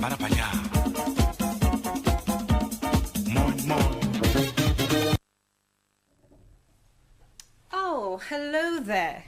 Marapanya. Oh, hello there.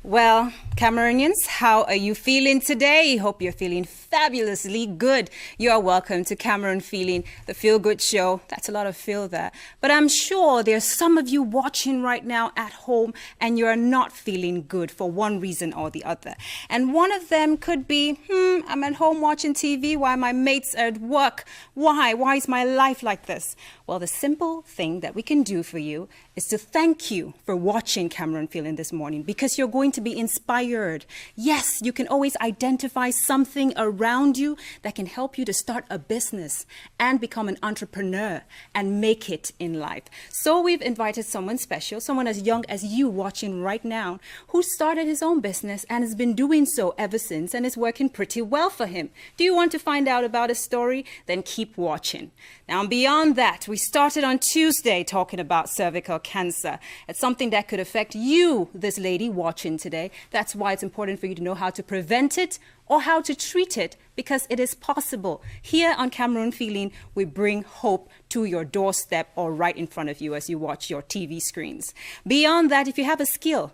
Well, Cameroonians, how are you feeling today? Hope you're feeling fabulously good. You are welcome to Cameroon Feeling, the Feel Good Show. That's a lot of feel there. But I'm sure there's some of you watching right now at home and you're not feeling good for one reason or the other. And one of them could be, I'm at home watching TV while my mates are at work. Why? Why is my life like this? Well, the simple thing that we can do for you is to thank you for watching Cameroon Feeling this morning, because you're going to be inspired. Yes, you can always identify something around you that can help you to start a business and become an entrepreneur and make it in life. So we've invited someone special, someone as young as you watching right now, who started his own business and has been doing so ever since and is working pretty well for him. Do you want to find out about his story? Then keep watching. Now, beyond that, we started on Tuesday talking about cervical cancer. It's something that could affect you, this lady watching today. That's why it's important for you to know how to prevent it or how to treat it, because it is possible. Here on Cameroon Feeling, we bring hope to your doorstep or right in front of you as you watch your TV screens. Beyond that, if you have a skill,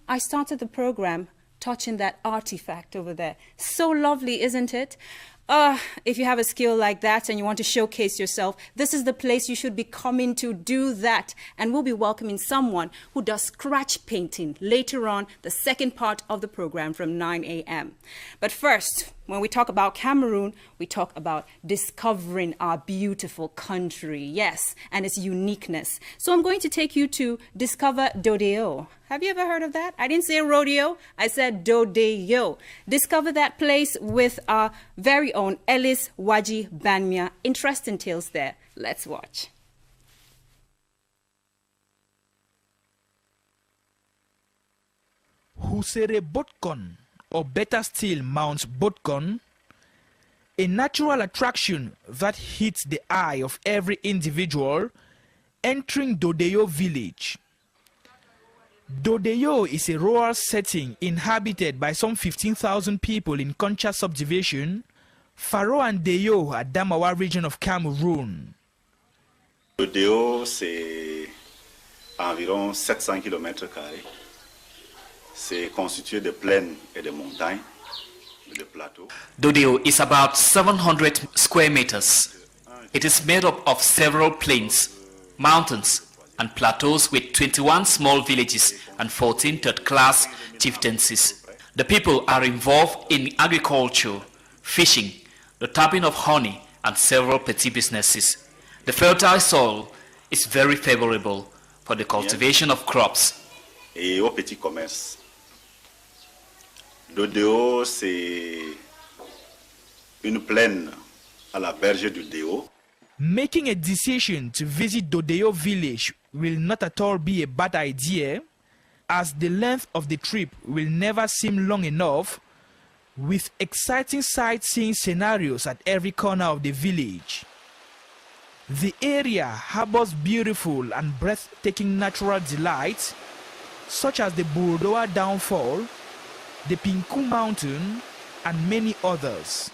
I started the program touching that artifact over there. So lovely, isn't it? If you have a skill like that and you want to showcase yourself, this is the place you should be coming to do that. And we'll be welcoming someone who does scratch painting later on, the second part of the program from 9 a.m. But first, when we talk about Cameroon, we talk about discovering our beautiful country, yes, and its uniqueness. So I'm going to take you to discover Dodeo. Have you ever heard of that? I didn't say rodeo, I said Dodeo. Discover that place with our very own Ellis Waji Banmia. Interesting tales there. Let's watch. Husere Botkon, or better still Mount Botkon, a natural attraction that hits the eye of every individual entering Dodeo village. Dodeo is a rural setting inhabited by some 15,000 people in Concha subdivision, Faro and Deyo, Adamawa region of Cameroon. Dodeo, c'est environ 700 km². C'est constitué de plaines et de montagnes, de plateaux. Dodeo is about 700 square meters. It is made up of several plains, mountains, and plateaus with 21 small villages and 14 third-class chieftaincies. The people are involved in agriculture, fishing, the tapping of honey, and several petty businesses. The fertile soil is very favorable for the cultivation of crops. Et au petit commerce. Dodeo, c'est une plaine à la berge du Déo. Making a decision to visit Dodeo village will not at all be a bad idea, as the length of the trip will never seem long enough, with exciting sightseeing scenarios at every corner of the village. The area harbors beautiful and breathtaking natural delights, such as the Bourdoa Downfall, the Pinku Mountain, and many others.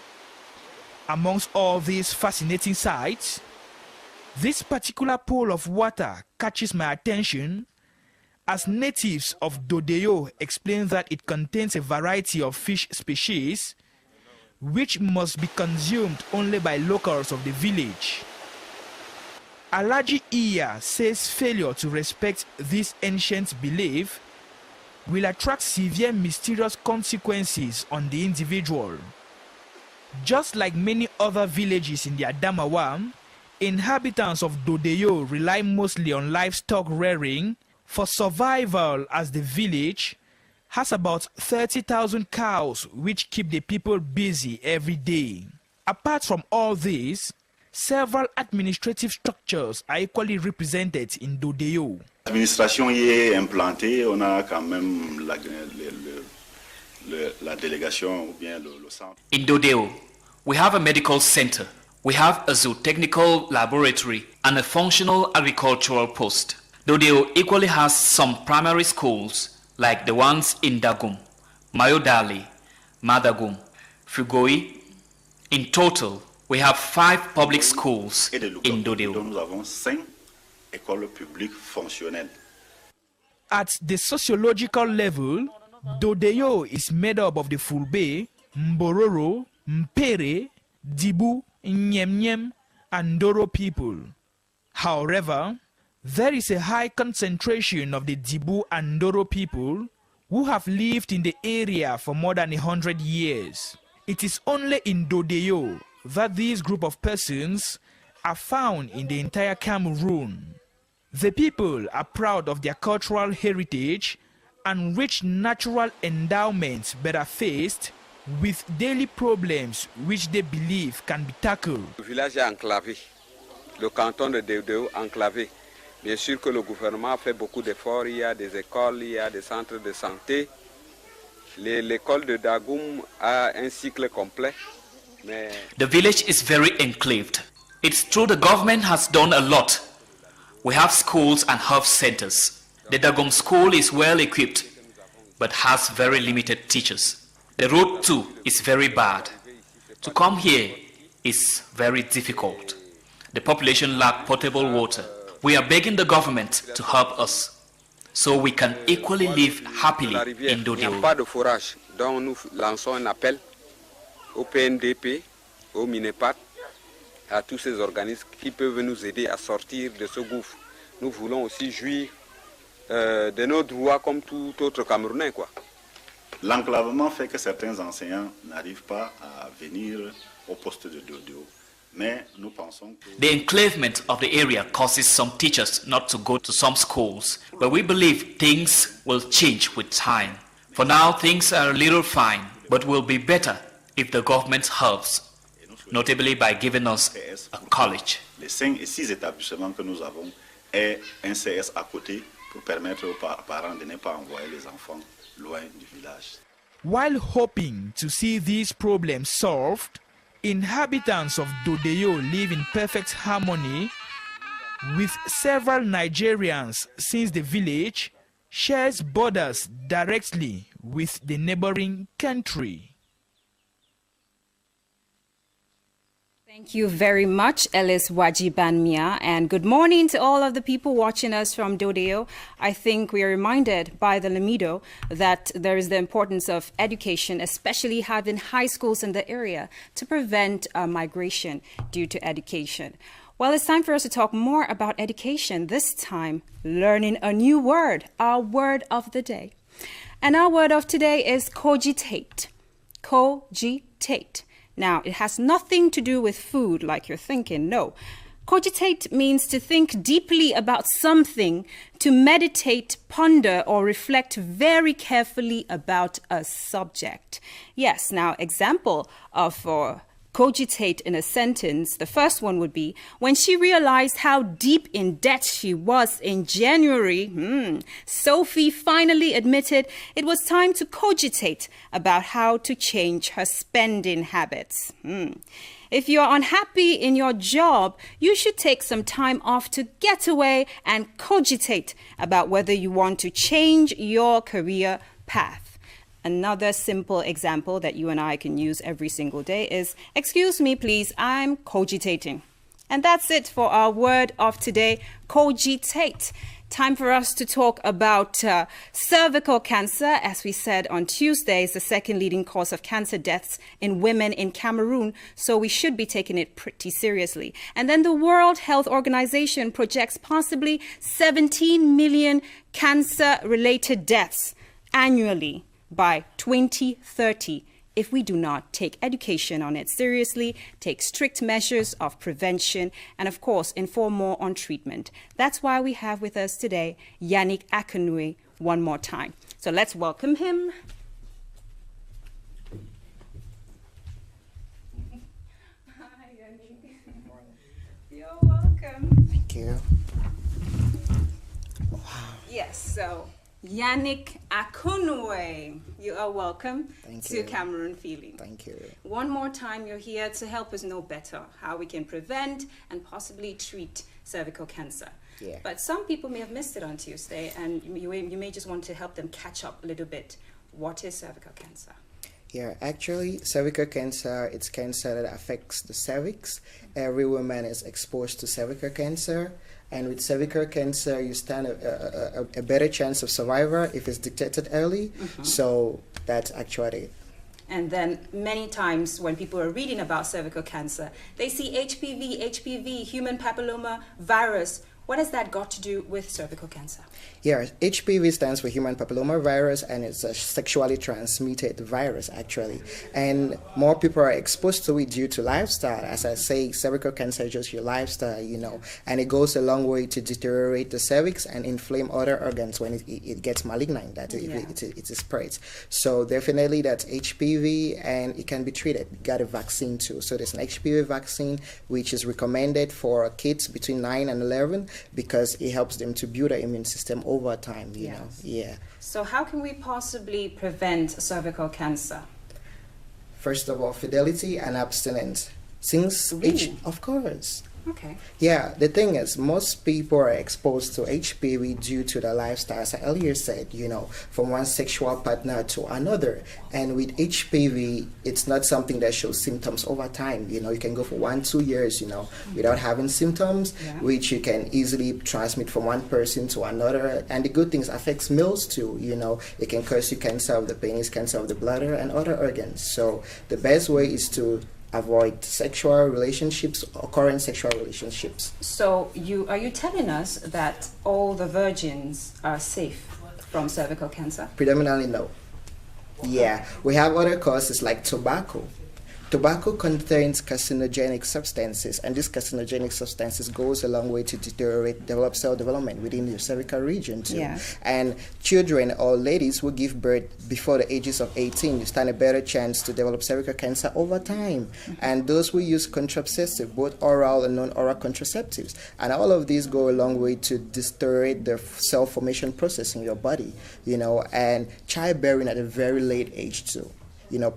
Amongst all these fascinating sights, this particular pool of water catches my attention, as natives of Dodeo explain that it contains a variety of fish species which must be consumed only by locals of the village. Alaji Iya says failure to respect this ancient belief will attract severe mysterious consequences on the individual. Just like many other villages in the Adamawa, inhabitants of Dodeo rely mostly on livestock rearing for survival, as the village has about 30,000 cows which keep the people busy every day. Apart from all this, several administrative structures are equally represented in Dodeo. L'administration y est implantée, on a quand même la délégation ou bien le centre. In Dodeo, we have a medical center, we have a zootechnical laboratory, and a functional agricultural post. Dodeo equally has some primary schools like the ones in Dagum, Mayodali, Madagum, Fugoi, In total, we have 5 public schools Et de in Lugabo, Dodeo. nous avons 5 écoles publiques fonctionnelles. At the sociological level, Dodeo is made up of the Fulbe, Mbororo, Mpere, Dibu, Nyem, and Doro people. However, there is a high concentration of the Dibu and Doro people who have lived in the area for more than 100 years. It is only in Dodeo that this group of persons are found in the entire Cameroon. The people are proud of their cultural heritage and rich natural endowments, but are faced with daily problems which they believe can be tackled. Le village est enclavé, le canton de Dodeo enclavé. Bien sûr que le gouvernement fait beaucoup d'efforts, il y a des écoles, il y a des centres de santé. L'école de Dagoum a un cycle complet. Mais The village is very enclaved. It's true the government has done a lot. We have schools and health centers. The Dagom school is well equipped, but has very limited teachers. The road too is very bad. To come here is very difficult. The population lack potable water. We are begging the government to help us, so we can equally live happily in il n'y a Dodeo. pas de forage, donc nous lançons un appel au PNDP, au Minepat, à tous ces organismes qui peuvent nous aider à sortir de ce gouffre. Nous voulons aussi jouir de nos droits comme tout autre Camerounais, quoi. L'enclavement fait que certains enseignants n'arrivent pas à venir au poste de Dodeo. Mais nous pensons que The enclavement of the area causes some teachers not to go to some schools, but we believe things will change with time. For now, things are a little fine, but will be better if the government helps, notably by giving us a college. les 5 et 6 établissements que nous avons aient un CS à côté pour permettre aux parents de ne pas envoyer les enfants loin du village. While hoping to see these problems solved, inhabitants of Dodeo live in perfect harmony with several Nigerians, since the village shares borders directly with the neighboring country. Thank you very much, Ellis Wajibanmia, and good morning to all of the people watching us from Dodeo. I think we are reminded by the Lamido that there is the importance of education, especially having high schools in the area to prevent migration due to education. Well, it's time for us to talk more about education, this time learning a new word, our word of the day. And our word of today is cogitate. Cogitate. Now, it has nothing to do with food like you're thinking, no. Cogitate means to think deeply about something, to meditate, ponder, or reflect very carefully about a subject. Yes, now, example of cogitate in a sentence, the first one would be, when she realized how deep in debt she was in January, Sophie finally admitted it was time to cogitate about how to change her spending habits. If you're unhappy in your job, you should take some time off to get away and cogitate about whether you want to change your career path. Another simple example that you and I can use every single day is, excuse me, please, I'm cogitating. And that's it for our word of today, cogitate. Time for us to talk about cervical cancer. As we said on Tuesday, is the second leading cause of cancer deaths in women in Cameroon, so we should be taking it pretty seriously. And then the World Health Organization projects possibly 17 million cancer-related deaths annually by 2030 if we do not take education on it seriously, take strict measures of prevention, and of course, inform more on treatment. That's why we have with us today Yannick Akenwe one more time. So let's welcome him. Hi, Yannick. You're welcome. Thank you. Yes, so Yannick Akenwe, you are welcome Thank to you. Cameroon Feeling. Thank you. One more time, you're here to help us know better how we can prevent and possibly treat cervical cancer. Yeah. But some people may have missed it on Tuesday, and you may just want to help them catch up a little bit. What is cervical cancer? Yeah, actually, cervical cancer, it's cancer that affects the cervix. Every woman is exposed to cervical cancer. And with cervical cancer, you stand a better chance of survival if it's detected early. So that's actually it. And then many times when people are reading about cervical cancer, they see HPV, human papilloma virus. What has that got to do with cervical cancer? Yeah, HPV stands for human papilloma virus, and it's a sexually transmitted virus, actually. And more people are exposed to it due to lifestyle. As I say, cervical cancer is just your lifestyle, and it goes a long way to deteriorate the cervix and inflame other organs when it gets malignant, that it spreads. So definitely that's HPV, and it can be treated. You got a vaccine too. So there's an HPV vaccine, which is recommended for kids between 9 and 11 because it helps them to build an immune system over time, you know. Yeah. So how can we possibly prevent cervical cancer? First of all, fidelity and abstinence. Since of course. Okay. Yeah, the thing is, most people are exposed to HPV due to their lifestyle, as I earlier said, from one sexual partner to another. And with HPV, it's not something that shows symptoms over time. You can go for 1-2 years, without having symptoms, which you can easily transmit from one person to another. And the good things affects males too, It can cause you cancer of the penis, cancer of the bladder, and other organs. So the best way is to avoid sexual relationships or current sexual relationships. So are you telling us that all the virgins are safe from cervical cancer? Predominantly no. Yeah, we have other causes like tobacco. Tobacco contains carcinogenic substances, and these carcinogenic substances goes a long way to develop cell development within the cervical region too. Yeah. And children or ladies who give birth before the ages of 18, you stand a better chance to develop cervical cancer over time. And those who use contraceptives, both oral and non-oral contraceptives, and all of these go a long way to deteriorate the cell formation process in your body, and childbearing at a very late age too.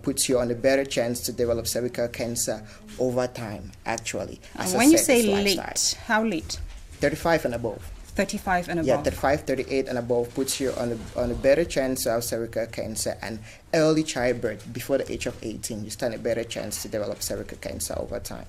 Puts you on a better chance to develop cervical cancer over time, actually. When you say late, how late? 35 and above. 35 and above? Yeah, 35, 38 and above puts you on a better chance to have cervical cancer. And early childbirth, before the age of 18, you stand a better chance to develop cervical cancer over time.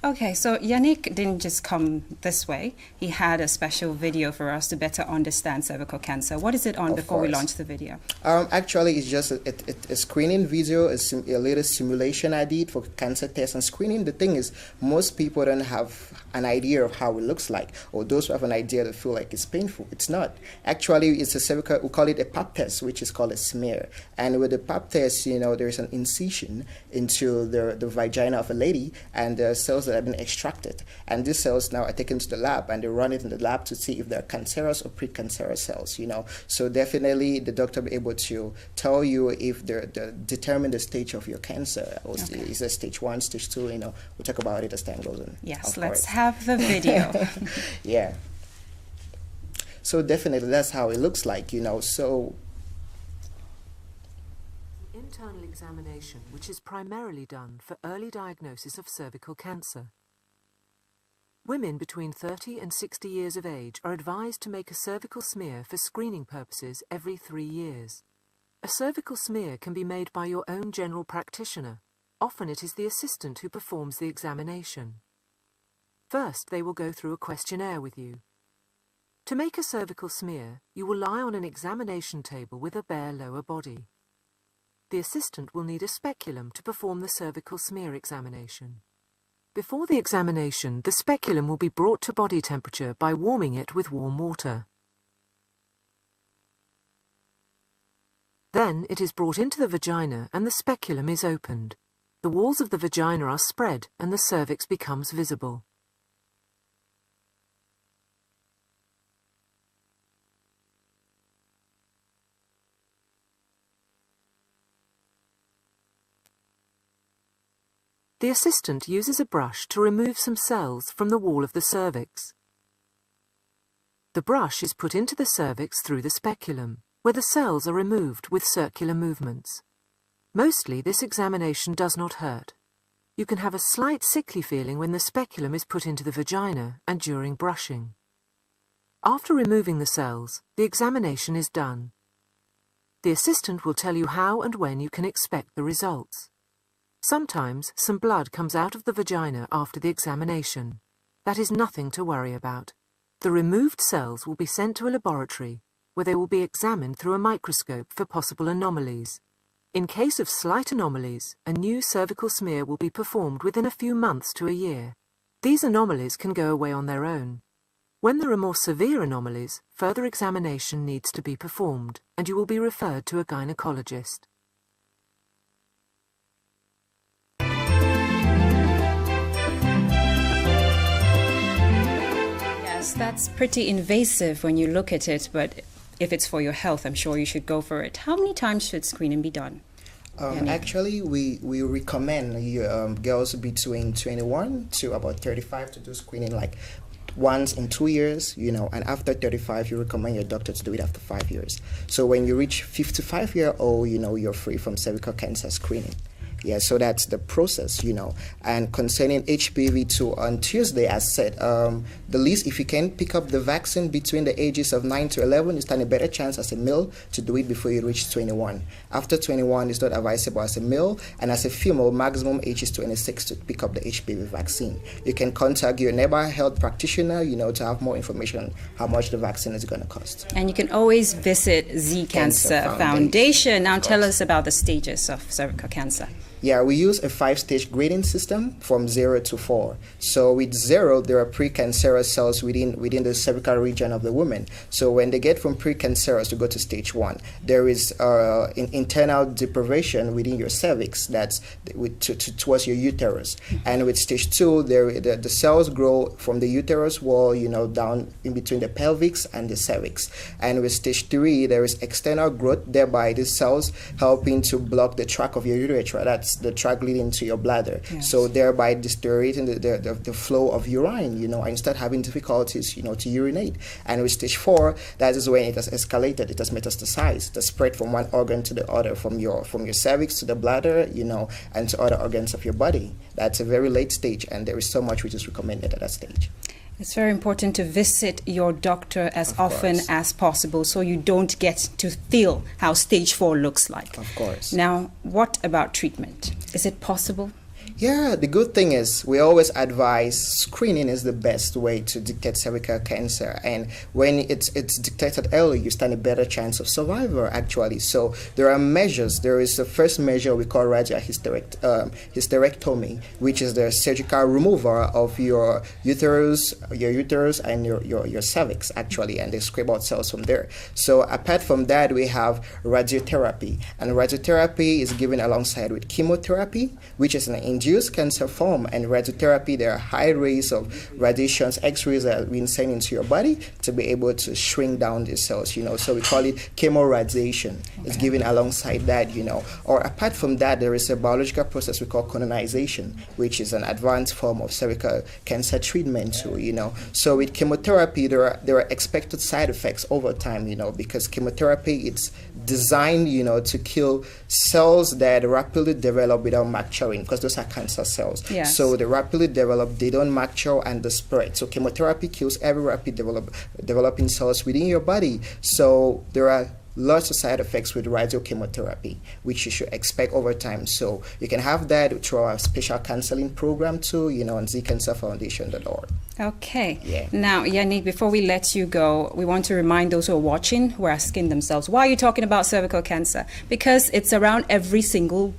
Okay, so Yannick didn't just come this way. He had a special video for us to better understand cervical cancer. What is it on before we launch the video? Actually, it's just a screening video, a little simulation I did for cancer tests and screening. The thing is, most people don't have an idea of how it looks like, or those who have an idea that feel like it's painful. It's not. Actually, it's a cervical, we call it a pap test, which is called a smear. And with the pap test, there's an incision into the vagina of a lady, and the cells that have been extracted. And these cells now are taken to the lab, and they run it in the lab to see if they're cancerous or precancerous cells, So definitely the doctor will be able to tell you if they're determine the stage of your cancer. Or is it stage 1, stage 2, We'll talk about it as time goes on. Yes, let's have the video. Yeah. So definitely that's how it looks like, so internal examination, which is primarily done for early diagnosis of cervical cancer. Women between 30 and 60 years of age are advised to make a cervical smear for screening purposes every 3 years. A cervical smear can be made by your own general practitioner. Often it is the assistant who performs the examination. First, they will go through a questionnaire with you. To make a cervical smear, you will lie on an examination table with a bare lower body. The assistant will need a speculum to perform the cervical smear examination. Before the examination, the speculum will be brought to body temperature by warming it with warm water. Then it is brought into the vagina and the speculum is opened. The walls of the vagina are spread and the cervix becomes visible. The assistant uses a brush to remove some cells from the wall of the cervix. The brush is put into the cervix through the speculum, where the cells are removed with circular movements. Mostly this examination does not hurt. You can have a slight sickly feeling when the speculum is put into the vagina and during brushing. After removing the cells, the examination is done. The assistant will tell you how and when you can expect the results. Sometimes some blood comes out of the vagina after the examination. That is nothing to worry about. The removed cells will be sent to a laboratory where they will be examined through a microscope for possible anomalies. In case of slight anomalies, a new cervical smear will be performed within a few months to a year. These anomalies can go away on their own. When there are more severe anomalies, further examination needs to be performed, and you will be referred to a gynecologist. Yes, that's pretty invasive when you look at it, but if it's for your health, I'm sure you should go for it. How many times should screening be done? Actually, we recommend girls between 21 to about 35 to do screening like once in 2 years, and after 35, you recommend your doctor to do it after 5 years. So when you reach 55-year-old, you're free from cervical cancer screening. Yeah, so that's the process, And concerning HPV2, on Tuesday, I said, the least, if you can pick up the vaccine between the ages of 9 to 11, you stand a better chance as a male to do it before you reach 21. After 21, it's not advisable as a male, and as a female, maximum age is 26 to pick up the HPV vaccine. You can contact your neighbor health practitioner, to have more information on how much the vaccine is going to cost. And you can always visit Z Cancer Foundation. Now tell us about the stages of cervical cancer. Yeah, we use a 5-stage grading system from 0 to 4. So with 0, there are precancerous cells within the cervical region of the woman. So when they get from precancerous to go to stage 1, there is internal deprivation within your cervix that's towards your uterus. And with stage 2, the cells grow from the uterus wall, down in between the pelvis and the cervix. And with stage 3, there is external growth, thereby the cells helping to block the tract of your urethra. That's the tract leading to your bladder. Yes. So thereby deteriorating the flow of urine, and start having difficulties, to urinate. And with stage 4, that is when it has escalated, it has metastasized, it has spread from one organ to the other, from your cervix to the bladder, and to other organs of your body. That's a very late stage, and there is so much which is recommended at that stage. It's very important to visit your doctor as often as possible so you don't get to feel how stage 4 looks like. Of course. Now, what about treatment? Is it possible? Yeah, the good thing is we always advise screening is the best way to detect cervical cancer, and when it's detected early, you stand a better chance of survival, actually. So there are measures. There is the first measure we call hysterectomy, which is the surgical removal of your uterus and your cervix, actually, and they scrape out cells from there. So apart from that, we have radiotherapy, and radiotherapy is given alongside with chemotherapy, which is an induced cancer form, and radiotherapy, there are high rates of radiations, X-rays that are being sent into your body to be able to shrink down the cells, so we call it chemoradiation. It's given alongside that, or apart from that, there is a biological process we call colonization, which is an advanced form of cervical cancer treatment too, So with chemotherapy, there are expected side effects over time, because chemotherapy, it's designed, to kill cells that rapidly develop without maturing, because those are cancer cells. Yes. So they rapidly develop, they don't mature and they spread. So chemotherapy kills every rapid developing cells within your body. So there are lots of side effects with radiochemotherapy, which you should expect over time. So you can have that through our special counseling program too, on zcancerfoundation.org. Okay. Yeah. Now, Yannick, before we let you go, we want to remind those who are watching, who are asking themselves, why are you talking about cervical cancer? Because it's around every single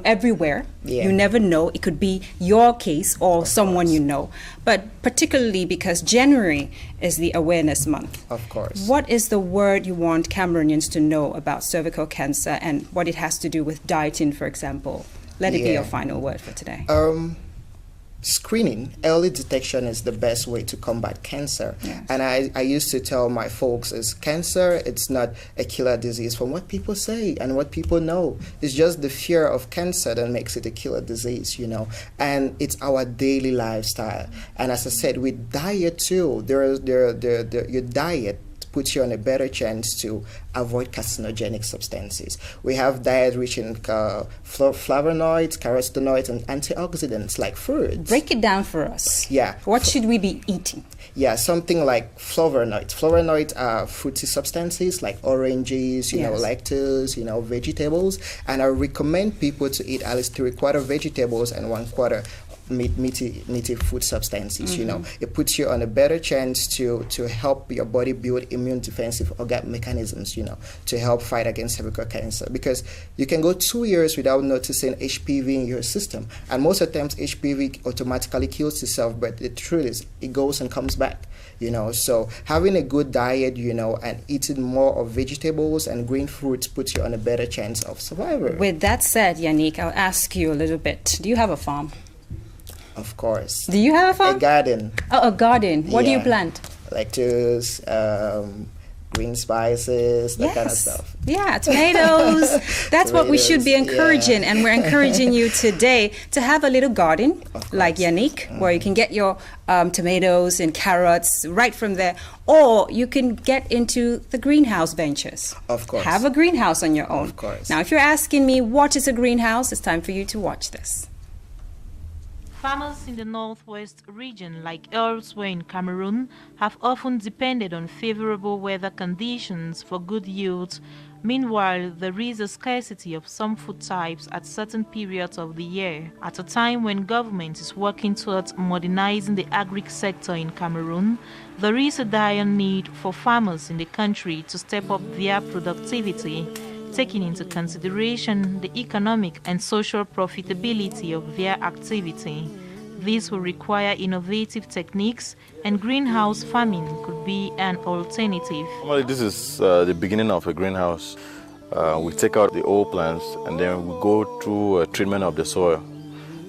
everywhere. Yeah. You never know. It could be your case or someone you know. But particularly because January is the awareness month. Of course. What is the word you want Cameroonians to know about cervical cancer and what it has to do with dieting, for example? Let it be your final word for today. Screening, early detection is the best way to combat cancer. Yes. And I used to tell my folks is cancer, it's not a killer disease from what people say and what people know. It's just the fear of cancer that makes it a killer disease, and it's our daily lifestyle. And as I said, with diet too, your diet puts you on a better chance to avoid carcinogenic substances. We have diet rich in flavonoids, carotenoids, and antioxidants like fruits. Break it down for us. Yeah. What should we be eating? Yeah, something like flavonoids. Flavonoids are fruity substances like oranges, lactose, vegetables. And I recommend people to eat at least 3/4 vegetables and 1/4 meaty food substances. It puts you on a better chance to help your body build immune defensive organ mechanisms, to help fight against cervical cancer, because you can go 2 years without noticing HPV in your system, and most of the times HPV automatically kills itself, but the truth is it goes and comes back. So having a good diet, and eating more of vegetables and green fruits puts you on a better chance of survival. With that said, Yannick, I'll ask you a little bit. Do you have a farm? Of course. Do you have a farm? A garden. Oh, a garden. What do you plant? Lettuce, green spices, that kind of stuff. Yeah, tomatoes. That's what we should be encouraging. And we're encouraging you today to have a little garden like Yannick, where you can get your tomatoes and carrots right from there. Or you can get into the greenhouse ventures. Of course. Have a greenhouse on your own. Of course. Now, if you're asking me what is a greenhouse, it's time for you to watch this. Farmers in the northwest region, like elsewhere in Cameroon, have often depended on favorable weather conditions for good yields. Meanwhile, there is a scarcity of some food types at certain periods of the year. At a time when government is working towards modernizing the agric sector in Cameroon, there is a dire need for farmers in the country to step up their productivity, taking into consideration the economic and social profitability of their activity. This will require innovative techniques, and greenhouse farming could be an alternative. Normally, this is the beginning of a greenhouse. We take out the old plants and then we go through a treatment of the soil.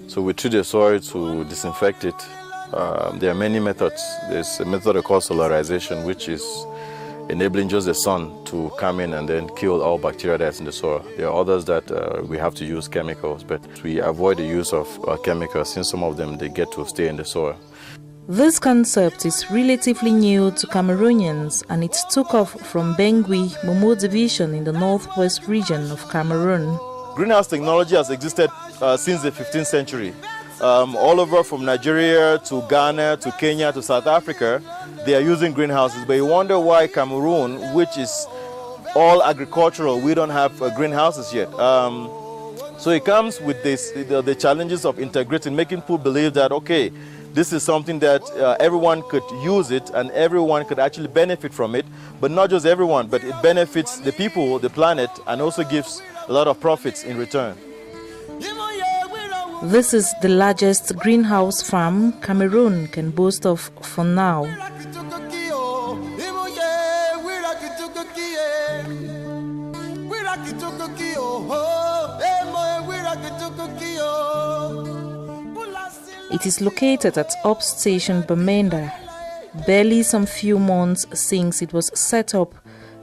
So we treat the soil to disinfect it. There are many methods. There's a method called solarization, which is enabling just the sun to come in and then kill all bacteria that's in the soil. There are others that we have to use chemicals, but we avoid the use of chemicals since some of them, they get to stay in the soil. This concept is relatively new to Cameroonians, and it took off from Bengui, Momo division in the northwest region of Cameroon. Greenhouse technology has existed since the 15th century. All over from Nigeria to Ghana to Kenya to South Africa, they are using greenhouses. But you wonder why Cameroon, which is all agricultural, we don't have greenhouses yet. So it comes with the challenges of integrating, making people believe that, okay, this is something that everyone could use it and everyone could actually benefit from it. But not just everyone, but it benefits the people, the planet, and also gives a lot of profits in return. This is the largest greenhouse farm Cameroon can boast of for now. It is located at Upstation Bamenda. Barely some few months since it was set up,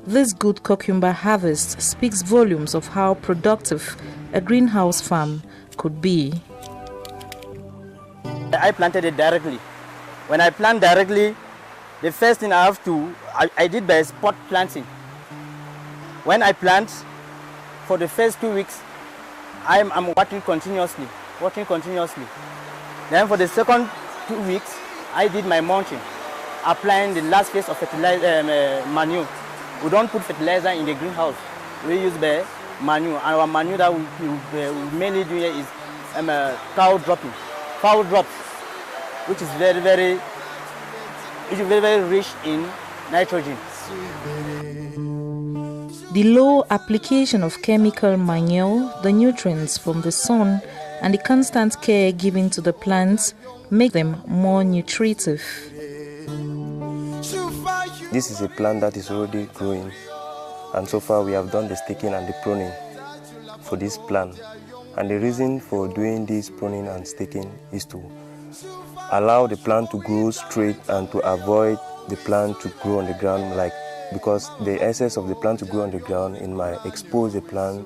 this good cucumber harvest speaks volumes of how productive a greenhouse farm could be. I planted it directly. When I plant directly, the first thing I did by spot planting. When I plant, for the first 2 weeks, I'm watering continuously. Then for the second 2 weeks, I did my mulching, applying the last phase of fertilizer manure. We don't put fertilizer in the greenhouse. We use the manure. And our manure that we mainly do here is cow dropping. Fowl drops, which is very, very rich in nitrogen. The low application of chemical manure, the nutrients from the sun, and the constant care given to the plants make them more nutritive. This is a plant that is already growing, and so far we have done the staking and the pruning for this plant. And the reason for doing this pruning and staking is to allow the plant to grow straight and to avoid the plant to grow on the ground, because the essence of the plant to grow on the ground might expose the plant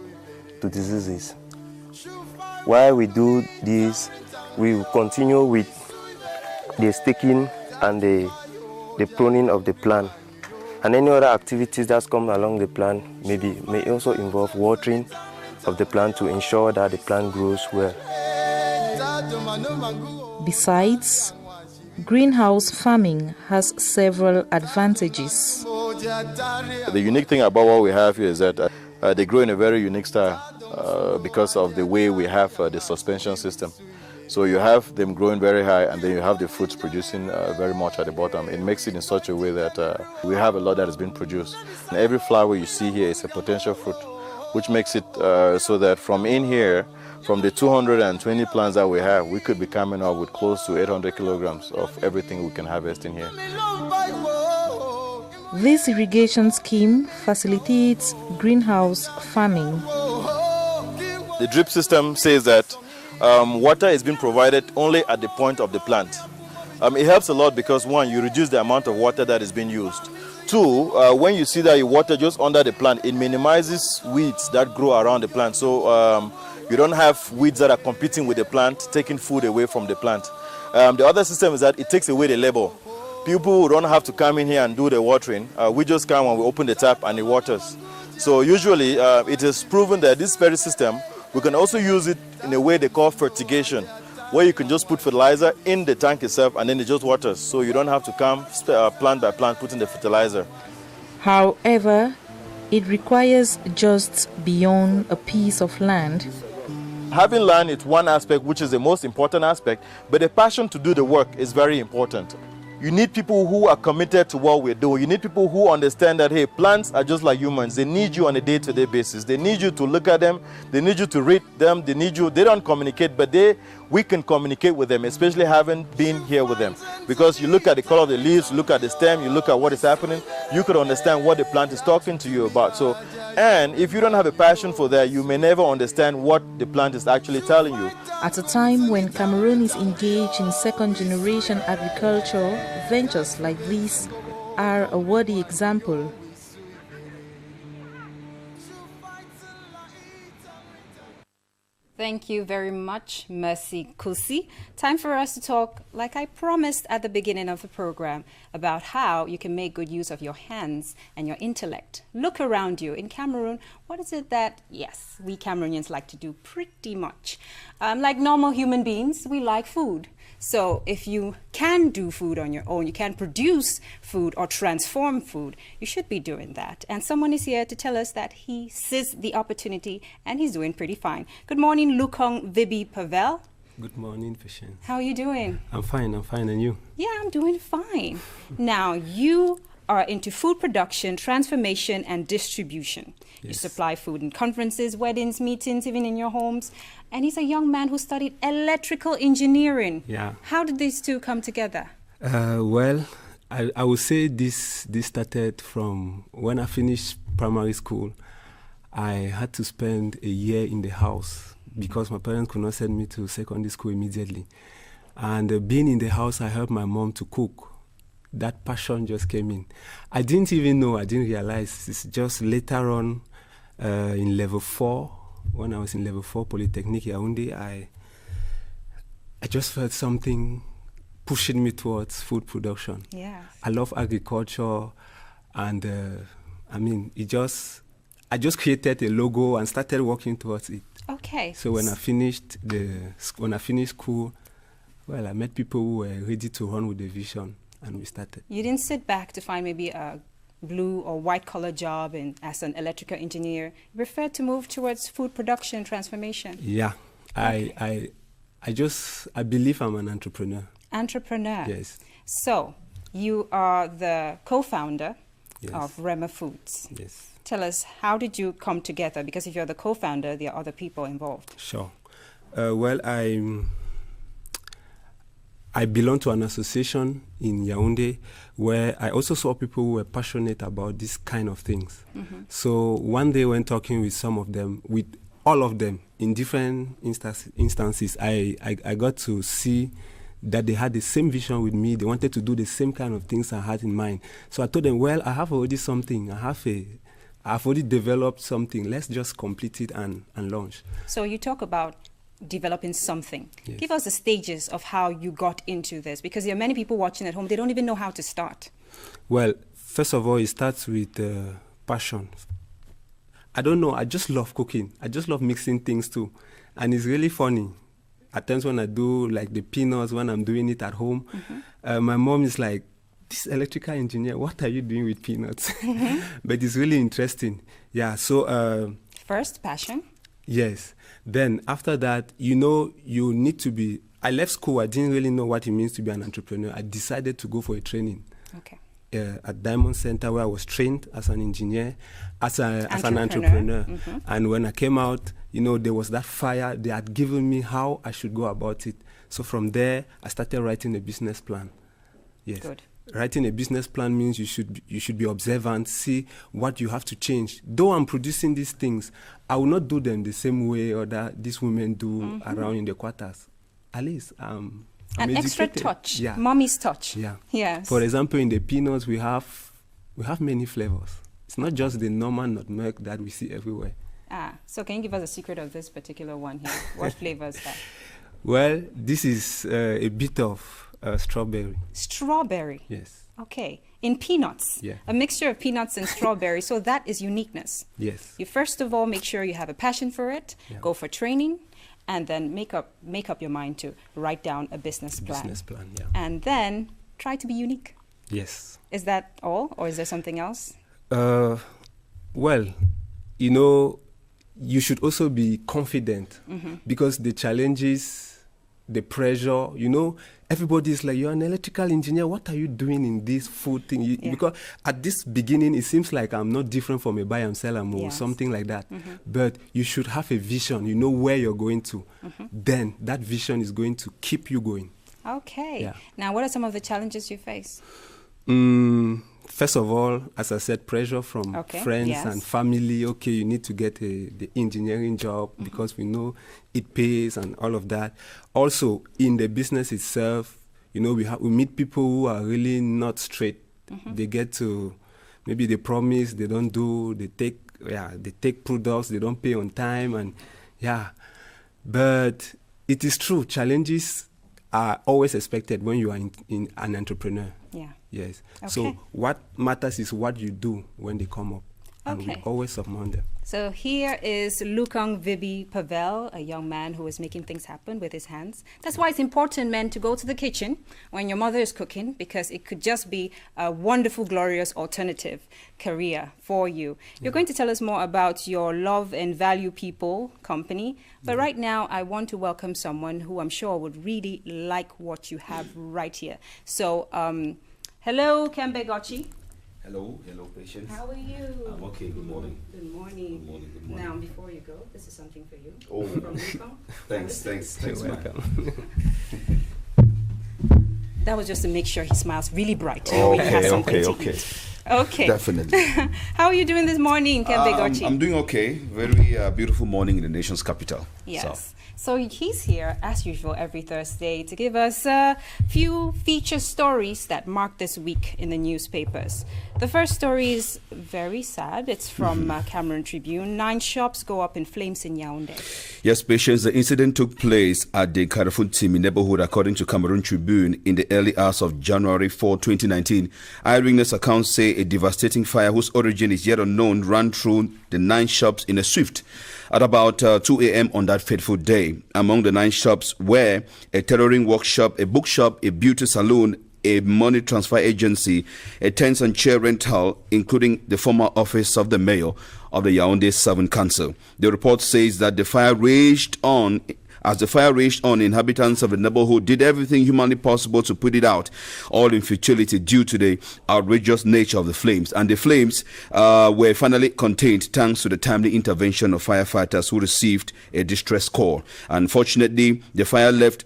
to diseases. While we do this, we will continue with the staking and the pruning of the plant. And any other activities that come along the plant may also involve watering of the plant to ensure that the plant grows well. Besides, greenhouse farming has several advantages. The unique thing about what we have here is that they grow in a very unique style because of the way we have the suspension system. So you have them growing very high, and then you have the fruits producing very much at the bottom. It makes it in such a way that we have a lot that has been produced. And every flower you see here is a potential fruit, which makes it so that from in here, from the 220 plants that we have, we could be coming up with close to 800 kilograms of everything we can harvest in here. This irrigation scheme facilitates greenhouse farming. The drip system says that water is being provided only at the point of the plant. It helps a lot because, one, you reduce the amount of water that is being used. Two, when you see that you water just under the plant, it minimizes weeds that grow around the plant. So you don't have weeds that are competing with the plant, taking food away from the plant. The other system is that it takes away the labor. People who don't have to come in here and do the watering. We just come when we open the tap and it waters. So usually it is proven that this very system, we can also use it in a way they call fertigation, where you can just put fertilizer in the tank itself and then it just waters. So you don't have to come plant by plant putting the fertilizer. However, it requires just beyond a piece of land. Having land is one aspect, which is the most important aspect, but the passion to do the work is very important. You need people who are committed to what we're doing. You need people who understand that, hey, plants are just like humans. They need you on a day-to-day basis. They need you to look at them. They need you to read them. They need you. They don't communicate, but we can communicate with them, especially having been here with them. Because you look at the color of the leaves, you look at the stem, you look at what is happening, you could understand what the plant is talking to you about. So, and if you don't have a passion for that, you may never understand what the plant is actually telling you. At a time when Cameroon is engaged in second-generation agriculture, ventures like these are a worthy example. Thank you very much, Mercy Kusi. Time for us to talk, like I promised at the beginning of the program, about how you can make good use of your hands and your intellect. Look around you. In Cameroon, what is it that, yes, we Cameroonians like to do pretty much? Like normal human beings, we like food. So if you can do food on your own, you can produce food or transform food, you should be doing that. And someone is here to tell us that he seized the opportunity and he's doing pretty fine. Good morning, Lukong Vibi Pavel. Good morning, Patience. How are you doing? I'm fine, and you? Yeah, I'm doing fine. Now, you are into food production, transformation, and distribution. Yes. You supply food in conferences, weddings, meetings, even in your homes. And he's a young man who studied electrical engineering. Yeah. How did these two come together? Well, I would say this started from when I finished primary school. I had to spend a year in the house because my parents could not send me to secondary school immediately. And being in the house, I helped my mom to cook. That passion just came in. I didn't realize. It's just later on in level 4, when I was in level 4 Polytechnic Yaoundé, I just felt something pushing me towards food production. Yeah. I love agriculture, and I just created a logo and started working towards it. Okay. So when I finished school, well, I met people who were ready to run with the vision, and we started. You didn't sit back to find maybe a blue or white collar job as an electrical engineer. You preferred to move towards food production transformation. Yeah. Okay. I believe I'm an entrepreneur. Entrepreneur. Yes. So you are the co-founder of Rhema Foods. Yes. Tell us, how did you come together? Because if you're the co-founder, there are other people involved. Sure. Well, I belong to an association in Yaoundé where I also saw people who were passionate about this kind of things. Mm-hmm. So one day when talking with some of them, with all of them in different instances, I got to see that they had the same vision with me. They wanted to do the same kind of things I had in mind. So I told them, well, I have already something. I've already developed something. Let's just complete it and launch. So you talk about developing something. Yes. Give us the stages of how you got into this, because there are many people watching at home, they don't even know how to start. Well, First of all, it starts with passion. I don't know, I just love cooking. I just love mixing things too. And it's really funny. At times when I do like the peanuts, when I'm doing it at home, my mom is like, this electrical engineer, what are you doing with peanuts? But it's really interesting. Yeah, so... First, passion. Yes. Then after that, you need to be... I left school, I didn't really know what it means to be an entrepreneur. I decided to go for a training. Okay. At Diamond Center, where I was trained as an engineer, as an entrepreneur. And when I came out, there was that fire. They had given me how I should go about it. So from there, I started writing a business plan. Yes. Good. Writing a business plan means you should be observant, see what you have to change. Though I'm producing these things, I will not do them the same way these women do around in the quarters. At least I'm an extra educated. touch, yeah. Mommy's touch. Yeah. Yes. For example, in the peanuts, we have many flavors. It's not just the normal nutmeg that we see everywhere. So can you give us a secret of this particular one here? What flavor is that? Well, this is a bit of strawberry. Strawberry? Yes. Okay. In peanuts? Yeah. A mixture of peanuts and strawberry. So that is uniqueness. Yes. You first of all make sure you have a passion for it, go for training, and then make up your mind to write down a business plan. Business plan, yeah. And then try to be unique. Yes. Is that all, or is there something else? Well, you should also be confident because the challenges, the pressure, everybody is like, you're an electrical engineer, what are you doing in this food thing? Because at this beginning, it seems like I'm not different from a buy and sell or something like that. But you should have a vision, you know where you're going to. Then that vision is going to keep you going. Okay. Yeah. Now, what are some of the challenges you face? First of all, as I said, pressure from friends and family. Okay, you need to get the engineering job because we know it pays and all of that. Also, in the business itself, we meet people who are really not straight. They get to, maybe they promise, they don't do, they take products, they don't pay on time, and But it is true, challenges are always expected when you are in an entrepreneur. Yeah. Yes. Okay. So what matters is what you do when they come up. And we always surmount them. So here is Lukang Vibi Pavel, a young man who is making things happen with his hands. That's why it's important, men, to go to the kitchen when your mother is cooking, because it could just be a wonderful, glorious alternative career for you. You're going to tell us more about your Love and Value People company. But right now, I want to welcome someone who I'm sure would really like what you have right here. So, hello, Kembe Gochi. Hello, Patience. How are you? I'm okay, good morning. Good morning. Good morning, good morning. Now, before you go, this is something for you. Oh, from Lukang. thanks, welcome. That was just to make sure he smiles really bright. Okay. Definitely. How are you doing this morning, Kembe Gochi? I'm doing okay. Very beautiful morning in the nation's capital. Yes. So he's here, as usual, every Thursday to give us a few feature stories that mark this week in the newspapers. The first story is very sad. It's from Cameroon Tribune. 9 shops go up in flames in Yaoundé. Yes, Patience, the incident took place at the Karafuntimi neighborhood, according to Cameroon Tribune, in the early hours of January 4, 2019. Eyewitness accounts say a devastating fire whose origin is yet unknown ran through the 9 shops in a swift at about 2 a.m. on that fateful day. Among the 9 shops were a tailoring workshop, a bookshop, a beauty salon, a money transfer agency, a tent and chair rental, including the former office of the mayor of the Yaoundé 7 Council. The report says that the fire raged on. As the fire raged on, inhabitants of the neighborhood did everything humanly possible to put it out, all in futility due to the outrageous nature of the flames. And the flames were finally contained thanks to the timely intervention of firefighters who received a distress call. Unfortunately, the fire left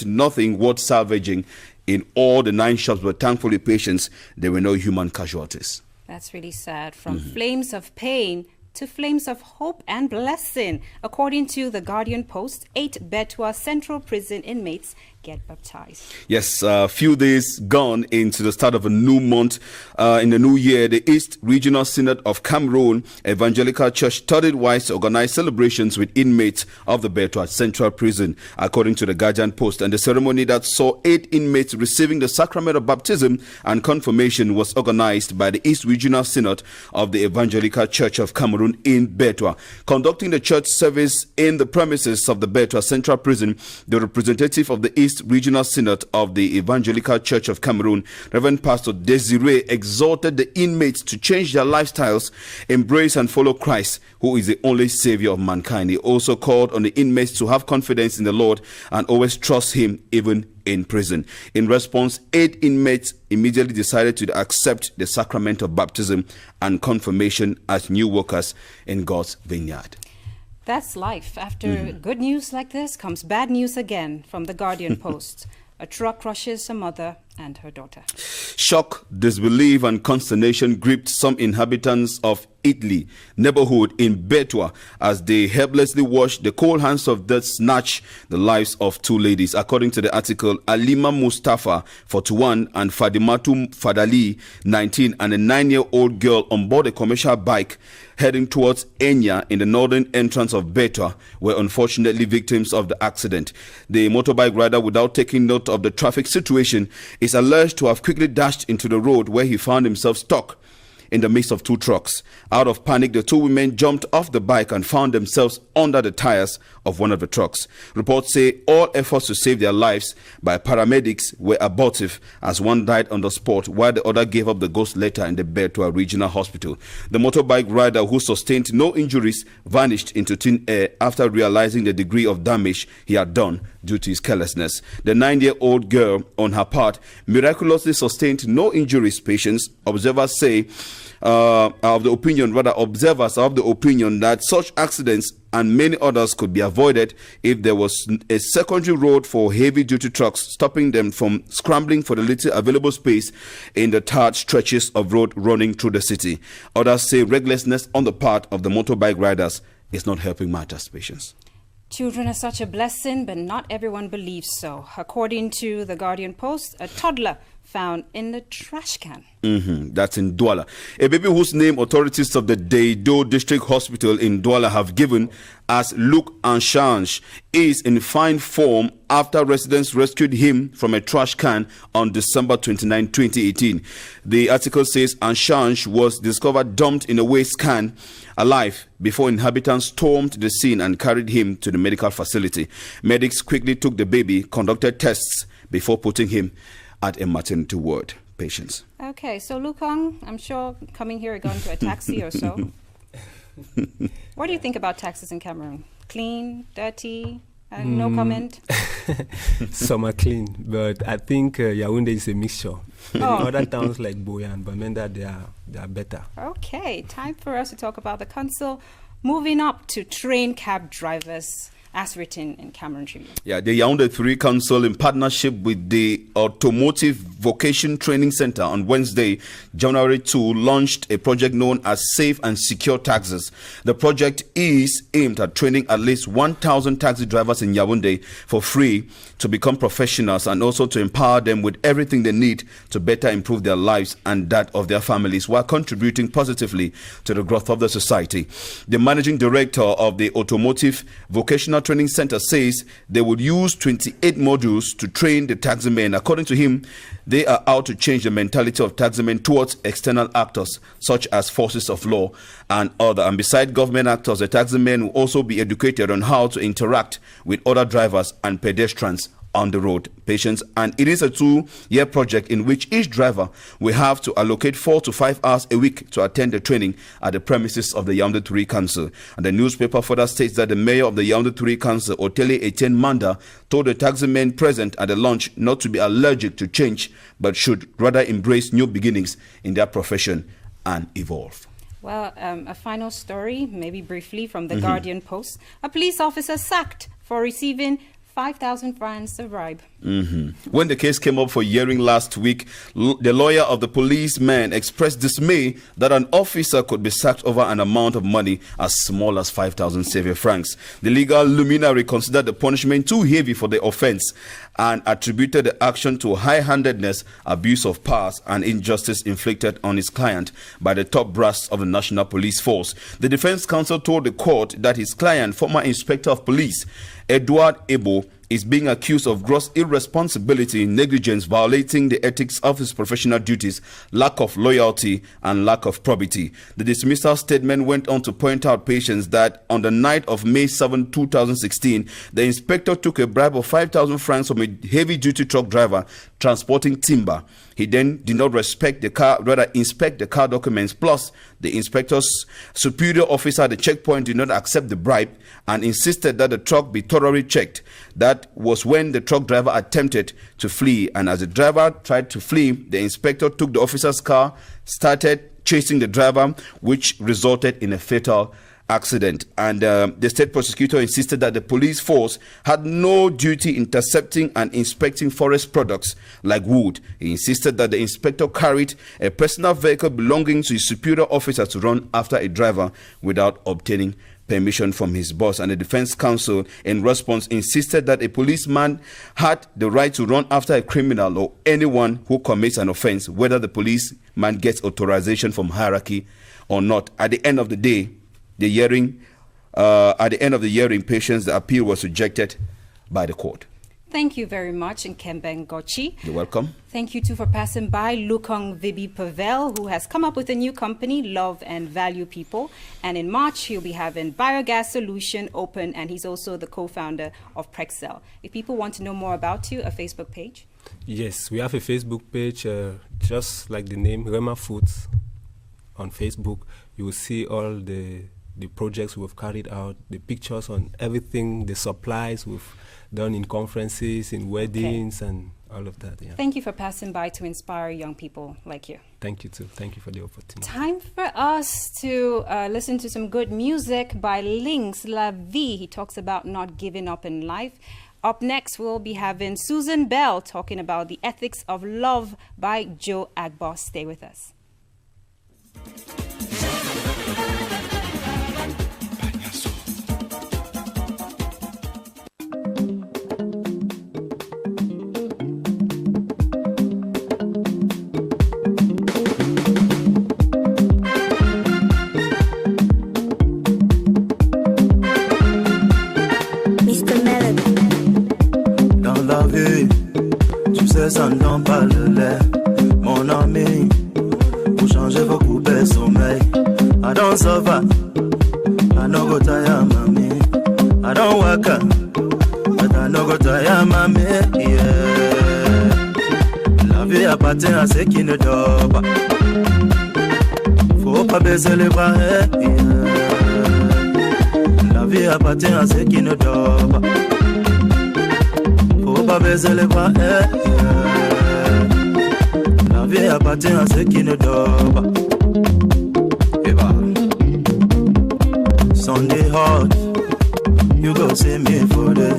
nothing worth salvaging in all the 9 shops, but thankfully, Patience, there were no human casualties. That's really sad. From flames of pain to flames of hope and blessing. According to the Guardian Post, 8 Betua Central Prison inmates get baptized. Yes, a few days gone into the start of a new month. In the new year, the East Regional Synod of Cameroon Evangelical Church thought it wise to organize celebrations with inmates of the Betua Central Prison, according to the Guardian Post. And the ceremony that saw 8 inmates receiving the sacrament of baptism and confirmation was organized by the East Regional Synod of the Evangelical Church of Cameroon in Betua. Conducting the church service in the premises of the Betua Central Prison, the representative of the East Regional Synod of the Evangelical Church of Cameroon, Reverend Pastor Desiree, exhorted the inmates to change their lifestyles, embrace and follow Christ, who is the only Savior of mankind. He also called on the inmates to have confidence in the Lord and always trust Him even in prison. In response, 8 inmates immediately decided to accept the sacrament of baptism and confirmation as new workers in God's vineyard. That's life. After good news like this comes bad news again from the Guardian Post. A truck crushes a mother and her daughter. Shock, disbelief and consternation gripped some inhabitants of Italy neighborhood in Betua as they helplessly watched the cold hands of death snatch the lives of 2 ladies. According to the article, Alima Mustafa, 41, and Fadimatu Fadali, 19, and a 9-year-old girl on board a commercial bike heading towards Enya in the northern entrance of Betua were unfortunately victims of the accident. The motorbike rider, without taking note of the traffic situation, is alleged to have quickly dashed into the road where he found himself stuck in the midst of 2 trucks. Out of panic, the 2 women jumped off the bike and found themselves under the tires of one of the trucks. Reports say all efforts to save their lives by paramedics were abortive, as one died on the spot while the other gave up the ghost later in the Betua Regional Hospital. The motorbike rider, who sustained no injuries, vanished into thin air after realizing the degree of damage he had done due to his carelessness. The 9-year-old girl, on her part, miraculously sustained no injuries. Patients, observers say, observers are of the opinion that such accidents and many others could be avoided if there was a secondary road for heavy-duty trucks, stopping them from scrambling for the little available space in the tarred stretches of road running through the city. Others say recklessness on the part of the motorbike riders is not helping matters. Patients. Children are such a blessing, but not everyone believes so. According to the Guardian Post, a toddler found in the trash can. That's in Douala. A baby whose name authorities of the Deido District Hospital in Douala have given as Luke Anshange is in fine form after residents rescued him from a trash can on December 29, 2018. The article says Anshange was discovered dumped in a waste can alive before inhabitants stormed the scene and carried him to the medical facility. Medics quickly took the baby, conducted tests before putting him at a maternity ward. Patients. Okay, so Lukong, I'm sure coming here, going to a taxi or so. What do you think about taxis in Cameroon? Clean, dirty? No comment? Some are clean, but I think Yaoundé is a mixture. In other towns like Boya and Bamenda, they are better. Okay, time for us to talk about the council. Moving up to train cab drivers, as written in Cameroon Tribune. Yeah, the Yaoundé 3 Council, in partnership with the Automotive Vocation Training Center on Wednesday, January 2, launched a project known as Safe and Secure Taxis. The project is aimed at training at least 1,000 taxi drivers in Yaoundé for free to become professionals and also to empower them with everything they need to better improve their lives and that of their families while contributing positively to the growth of the society. The managing director of the Automotive Vocational Training Center says they would use 28 modules to train the taximen. According to him, they are out to change the mentality of taximen towards external actors such as forces of law and other. And beside government actors, the taximen will also be educated on how to interact with other drivers and pedestrians on the road. Patients. And it is a 2-year project in which each driver will have to allocate 4 to 5 hours a week to attend the training at the premises of the Yaoundé 3 Council. And the newspaper further states that the mayor of the Yaoundé 3 Council, Otele Etienne Manda, told the taximen present at the launch not to be allergic to change, but should rather embrace new beginnings in their profession and evolve. Well, a final story, maybe briefly, from the Guardian Post. A police officer sacked for receiving 5,000 francs a bribe. When the case came up for hearing last week, the lawyer of the policeman expressed dismay that an officer could be sacked over an amount of money as small as 5,000 CFA francs. The legal luminary considered the punishment too heavy for the offense and attributed the action to high-handedness, abuse of powers, and injustice inflicted on his client by the top brass of the National Police Force. The defense counsel told the court that his client, former Inspector of Police Edward Ebo, is being accused of gross irresponsibility, negligence, violating the ethics of his professional duties, lack of loyalty, and lack of probity. The dismissal statement went on to point out patience that on the night of May 7, 2016, the inspector took a bribe of 5,000 francs from a heavy-duty truck driver transporting timber. He then did not inspect the car documents. Plus, the inspector's superior officer at the checkpoint did not accept the bribe and insisted that the truck be thoroughly checked. That was when the truck driver attempted to flee, and as the driver tried to flee, the inspector took the officer's car, started chasing the driver, which resulted in a fatal accident. And the state prosecutor insisted that the police force had no duty intercepting and inspecting forest products like wood. He insisted that the inspector carried a personal vehicle belonging to his superior officer to run after a driver without obtaining permission from his boss. And the defense counsel in response insisted that a policeman had the right to run after a criminal or anyone who commits an offense, whether the policeman gets authorization from hierarchy or not. At the end of the day, the hearing, patience, the appeal was rejected by the court. Thank you very much, Nkembe Ngochi. You're welcome. Thank you too for passing by Lukong Vibi Pavel, who has come up with a new company, Love and Value People. And in March, he'll be having Biogas Solution open, and he's also the co-founder of Prexel. If people want to know more about you, a Facebook page? Yes, we have a Facebook page, just like the name, Rhema Foods. On Facebook, you will see all the projects we've carried out, the pictures on everything, the supplies we've done in conferences, in weddings, and all of that. Yeah. Thank you for passing by to inspire young people like you. Thank you too. Thank you for the opportunity. Time for us to listen to some good music by Lynx La Vie. He talks about not giving up in life. Up next, we'll be having Susan Bell talking about the ethics of love by Joe Agbo. Stay with us. Ça ne donne pas le lait, mon ami. Vous changez vos coupés sommeil. I don't suffer, I no go tire, mommy. I don't work out, but I no go tire, mommy. Yeah. La vie appartient à ceux qui ne dorment pas. Faut pas baisser les bras. Yeah. La vie appartient à ceux qui ne dorment pas. Faut pas baisser les bras. Yeah. La vie appartient à ceux qui ne dorment pas. Eva. Sunday hot, you go see me for the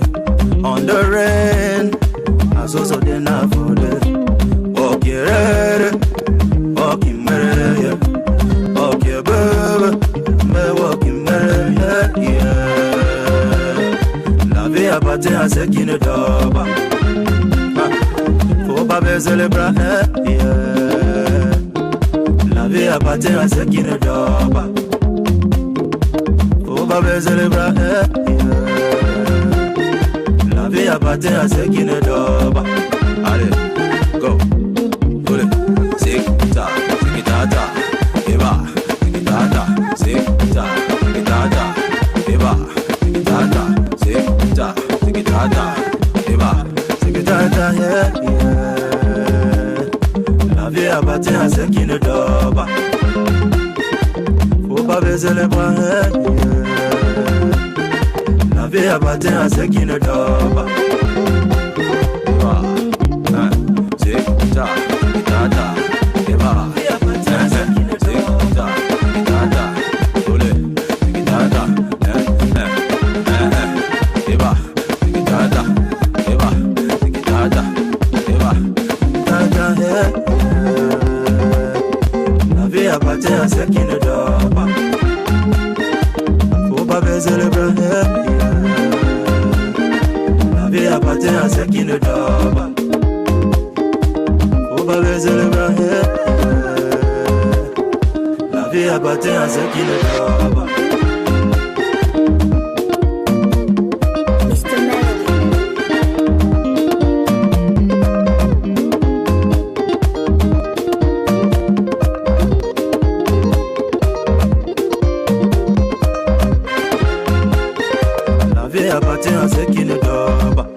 on the rain. I saw so then I for the okay red, okay mere, okay baby, me walking mere, yeah. La vie appartient à ceux qui ne dorment pas. Faut pas baisser les bras, yeah. La vie appartient à ceux qui ne dorment pas. Faut pas baisser les bras, yeah. La vie appartient à ceux qui ne dorment pas. Allez, go. Allez, sik-ta, sik-ta-ta, eba, sik-ta-ta, sik-ta, sik-ta-ta, eba, sik-ta-ta, sik-ta, sik-ta-ta, eba, sik-ta-ta, yeah. La vie appartient à ceux qui ne dorment pas. Faut pas baisser les bras, yeah. La vie appartient à ceux qui ne dorment pas. pas baisser les bras. La vie appartient à ceux qui ne dorment pas. Faut pas baisser les bras. La vie appartient à ceux qui ne dorment pas. Appartient à ceux qui ne dorment pas.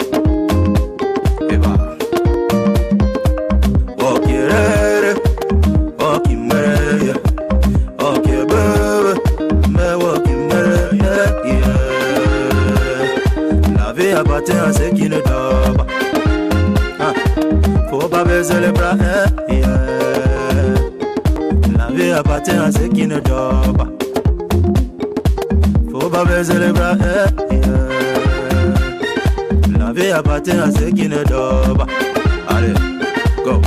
Et bah. Oh qui rêve, oh qui meurt, oh qui bebe, mais oh qui meurt, yeah. La vie appartient à ceux qui ne dorment pas. Ah. Faut pas baisser les bras, yeah. La vie appartient à ceux qui ne dorment pas. Faut pas baisser les bras, yeah. La vie appartient à ceux qui ne dorment pas. Allez, go.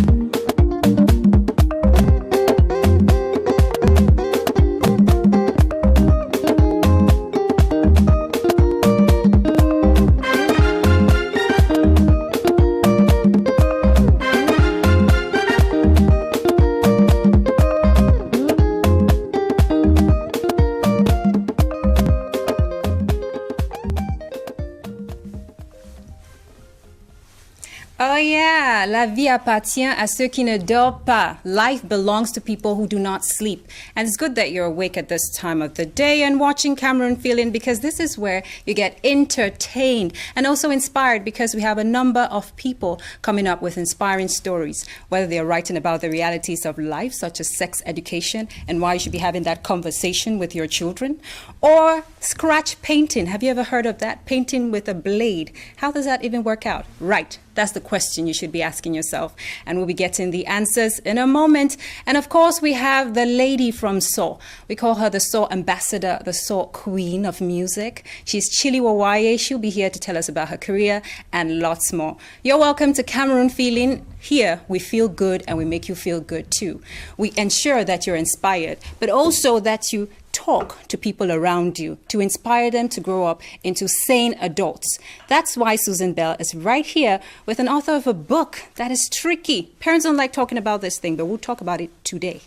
Oh yeah, la vie appartient à ceux qui ne dorment pas. Life belongs to people who do not sleep. And it's good that you're awake at this time of the day and watching Cameron Feeling, because this is where you get entertained and also inspired, because we have a number of people coming up with inspiring stories, whether they're writing about the realities of life, such as sex education and why you should be having that conversation with your children, or scratch painting. Have you ever heard of that? Painting with a blade. How does that even work out? Right. That's the question you should be asking yourself. And we'll be getting the answers in a moment. And of course, we have the lady from Soul. We call her the Soul Ambassador, the Soul Queen of Music. She's Chilli Wawaye. She'll be here to tell us about her career and lots more. You're welcome to Cameron Feeling. Here, we feel good and we make you feel good too. We ensure that you're inspired, but also that you talk to people around you to inspire them to grow up into sane adults. That's why Susan Bell is right here with an author of a book that is tricky. Parents don't like talking about this thing, but we'll talk about it today.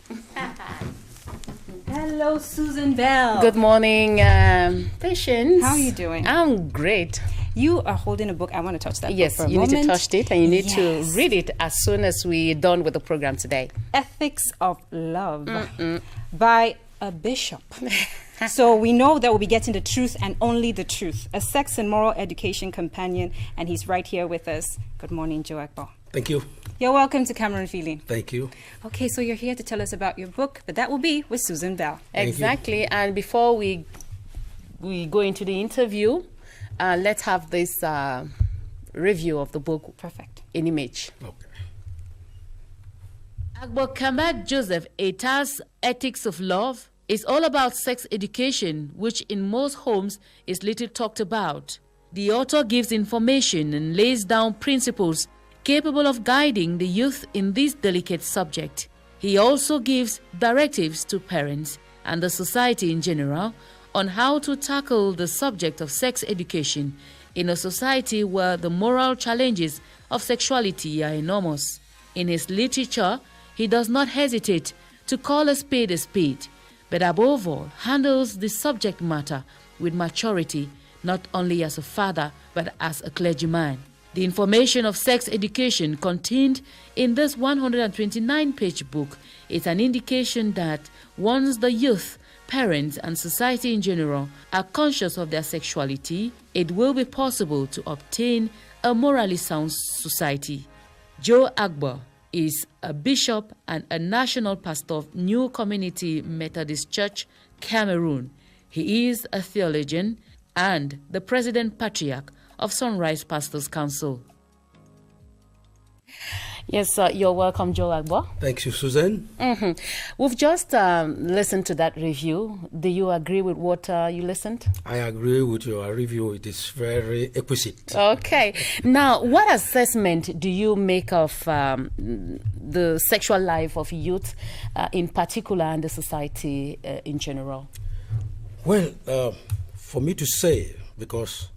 Hello, Susan Bell. Good morning, Patience. How are you doing? I'm great. You are holding a book. I want to touch that book Yes, for a you moment. need to touch it and you need Yes. to read it as soon as we're done with the program today. Ethics of Love by a bishop. So we know that we'll be getting the truth and only the truth. A sex and moral education companion, and he's right here with us. Good morning, Joe Akbar. Thank you. You're welcome to Cameron Feeling. Thank you. Okay, so you're here to tell us about your book, but that will be with Susan Bell. Exactly. And before we go into the interview, let's have this review of the book. Perfect. In image. Okay. Akbar Kamak Joseph Eta's Ethics of Love is all about sex education, which in most homes is little talked about. The author gives information and lays down principles capable of guiding the youth in this delicate subject. He also gives directives to parents and the society in general on how to tackle the subject of sex education in a society where the moral challenges of sexuality are enormous. In his literature, he does not hesitate to call a spade, but above all, handles the subject matter with maturity, not only as a father, but as a clergyman. The information of sex education contained in this 129-page book is an indication that once the youth, parents, and society in general are conscious of their sexuality, it will be possible to obtain a morally sound society. Joe Akbar is a bishop and a national pastor of New Community Methodist Church, Cameroon. He is a theologian and the President Patriarch of Sunrise Pastors Council. Yes, you're welcome, Joe Akbar. Thank you, Susan. We've just listened to that review. Do you agree with what you listened? I agree with your review. It is very exquisite. Okay. Now, what assessment do you make of the sexual life of youth in particular and the society in general? Well, for me to say, because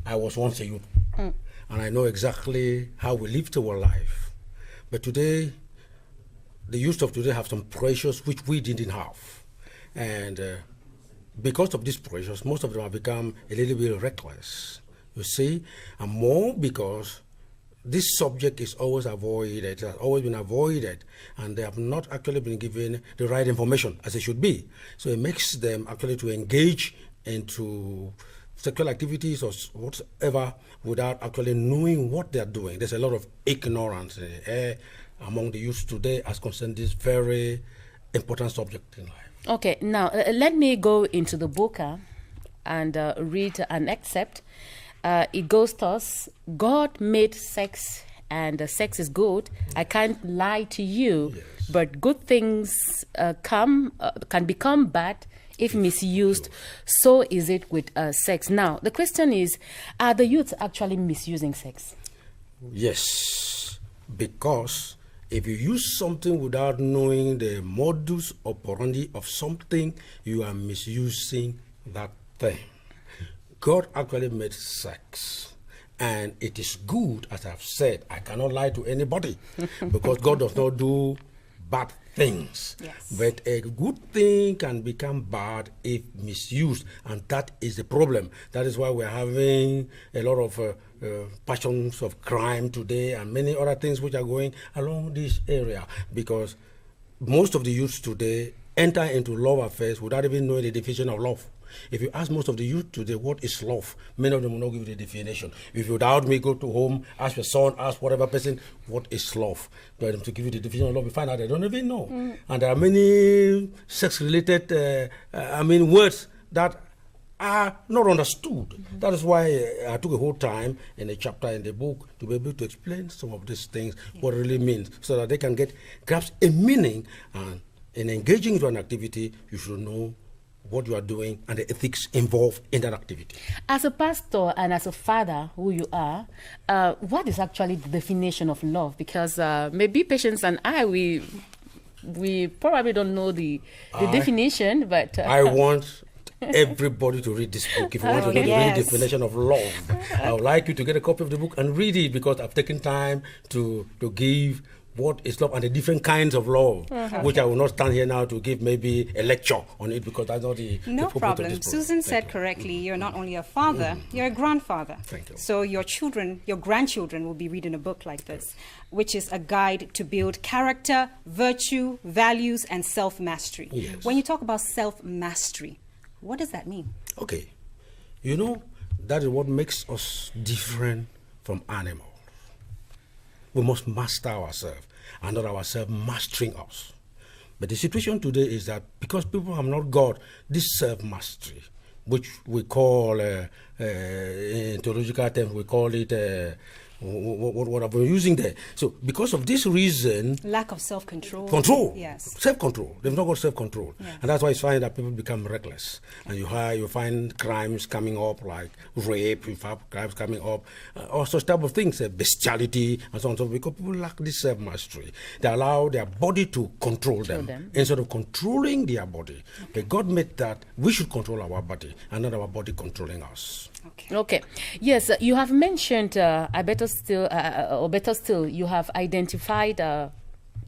I was once a youth, and I know exactly how we lived our life. But today, the youth of today have some pressures which we didn't have. And because of these pressures, most of them have become a little bit reckless, you see, and more because this subject is always avoided, it has always been avoided, and they have not actually been given the right information as it should be. So it makes them actually to engage into sexual activities or whatever without actually knowing what they are doing. There's a lot of ignorance in the air among the youth today as concerns this very important subject in life. Okay, now let me go into the book and read an excerpt. It goes thus: God made sex, and sex is good. I can't lie to you, but good things can become bad if misused. So is it with sex. Now, the question is, are the youth actually misusing sex? Yes, because if you use something without knowing the modus operandi of something, you are misusing that thing. God actually made sex, and it is good, as I've said. I cannot lie to anybody because God does not do bad things. Yes. But a good thing can become bad if misused, and that is the problem. That is why we're having a lot of passions of crime today and many other things which are going along this area, because most of the youths today enter into love affairs without even knowing the definition of love. If you ask most of the youth today what is love, many of them will not give you the definition. If you doubt me, go to home, ask your son, ask whatever person, what is love? Tell them to give you the definition of love, you find out they don't even know. And there are many sex-related, words that are not understood. That is why I took a whole time in a chapter in the book to be able to explain some of these things, what it really means, so that they can grasp a meaning. And in engaging into an activity, you should know what you are doing and the ethics involved in that activity. As a pastor and as a father who you are, what is actually the definition of love? Because maybe Patience and I, we probably don't know the definition, but... I want everybody to read this book. If you want to know the real definition of love, I would like you to get a copy of the book and read it, because I've taken time to give what is love and the different kinds of love, which I will not stand here now to give maybe a lecture on it, because that's not the problem. Susan said correctly, you're not only a father, you're a grandfather. Thank you. So your grandchildren will be reading a book like this, which is a guide to build character, virtue, values, and self-mastery. Yes. When you talk about self-mastery, what does that mean? Okay. You know, that is what makes us different from animals. We must master ourselves and not ourselves mastering us. But the situation today is that because people have not got this self-mastery, which we call, in theological terms, we call it, what are we using there? So because of this reason... Lack of self-control. Control. Yes. Self-control. They've not got self-control. Yeah. And that's why it's fine that people become reckless. And you find crimes coming up like rape, you find crimes coming up, all such type of things, bestiality, and so on. So because people lack this self-mastery, they allow their body to control them instead of controlling their body. But God made that we should control our body and not our body controlling us. Okay. Yes, you have mentioned, better still, you have identified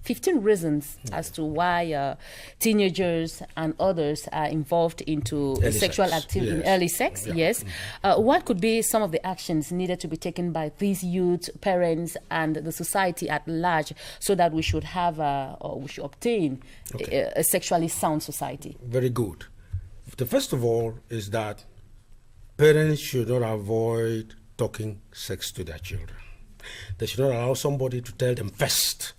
15 reasons as to why teenagers and others are involved into sexual activity, in early sex. Yes. What could be some of the actions needed to be taken by these youth, parents, and the society at large, so that we should have or we should obtain a sexually sound society? Very good. The first of all is that parents should not avoid talking sex to their children. They should not allow somebody to tell them first.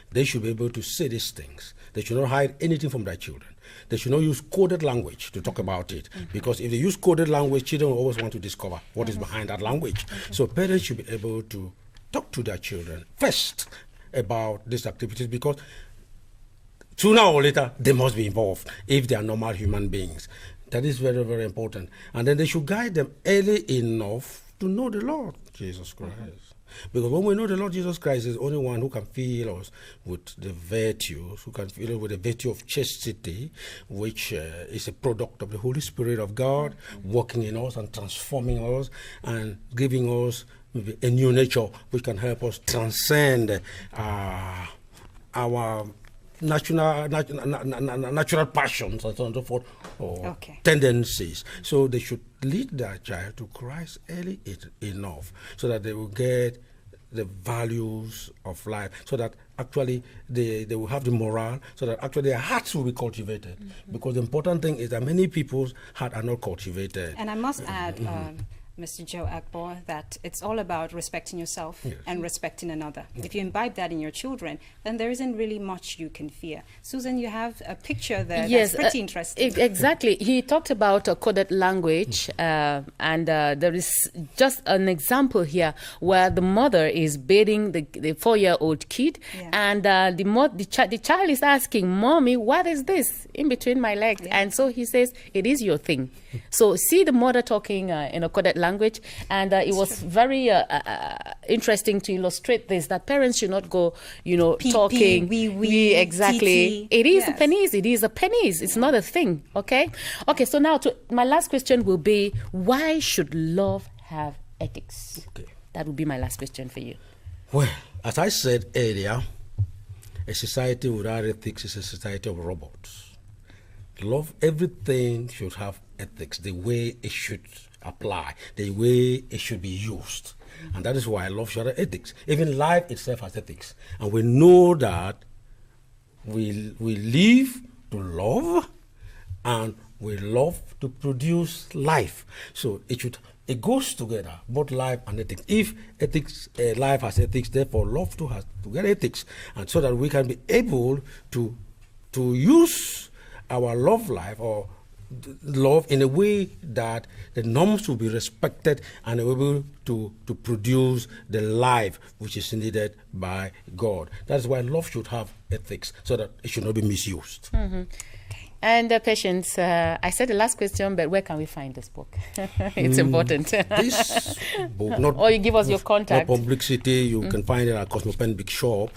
They should be able to say these things. They should not hide anything from their children. They should not use coded language to talk about it. Because if they use coded language, children will always want to discover what is behind that language. So parents should be able to talk to their children first about these activities, because sooner or later they must be involved if they are normal human beings. That is very, very important. And then they should guide them early enough to know the Lord Jesus Christ. Because when we know the Lord Jesus Christ is the only one who can fill us with the virtues, who can fill us with the virtue of chastity, which is a product of the Holy Spirit of God, working in us and transforming us and giving us a new nature which can help us transcend our natural passions and so on and so forth, or tendencies. So they should lead their child to Christ early enough so that they will get the values of life, so that actually they will have the morale, so that actually their hearts will be cultivated. Because the important thing is that many people's hearts are not cultivated. And I must add, Mr. Joe Akbo, that it's all about respecting yourself and respecting another. If you imbibe that in your children, then there isn't really much you can fear. Susan, you have a picture there that's pretty interesting. Exactly. He talked about coded language, and there is just an example here where the mother is bathing the 4-year-old kid, and the child is asking, "Mommy, what is this in between my legs?" And so he says, "It is your thing." So see the mother talking in a coded language, and it was very interesting to illustrate this, that parents should not go, talking. We exactly. TT. It is a pennies. It is a pennies. It's not a thing. Okay. So now my last question will be: why should love have ethics? That would be my last question for you. Well, as I said earlier, a society without ethics is a society of robots. Love, everything should have ethics, the way it should apply, the way it should be used. And that is why love should have ethics. Even life itself has ethics. And we know that we live to love, and we love to produce life. So it goes together, both life and ethics. If ethics, life has ethics, therefore love too has to get ethics. And so that we can be able to use our love life or love in a way that the norms will be respected and able to produce the life which is needed by God. That's why love should have ethics, so that it should not be misused. And Patience, I said the last question, but where can we find this book? It's important. This book, or you give us your contact. No publicity, you can find it at Cosmopen Big Shop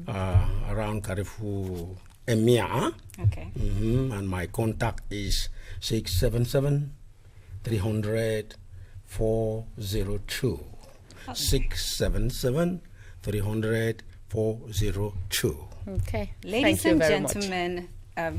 around Carrefour Emia. Okay. And my contact is 677 300 402. 677 300 402. Okay. Ladies and gentlemen,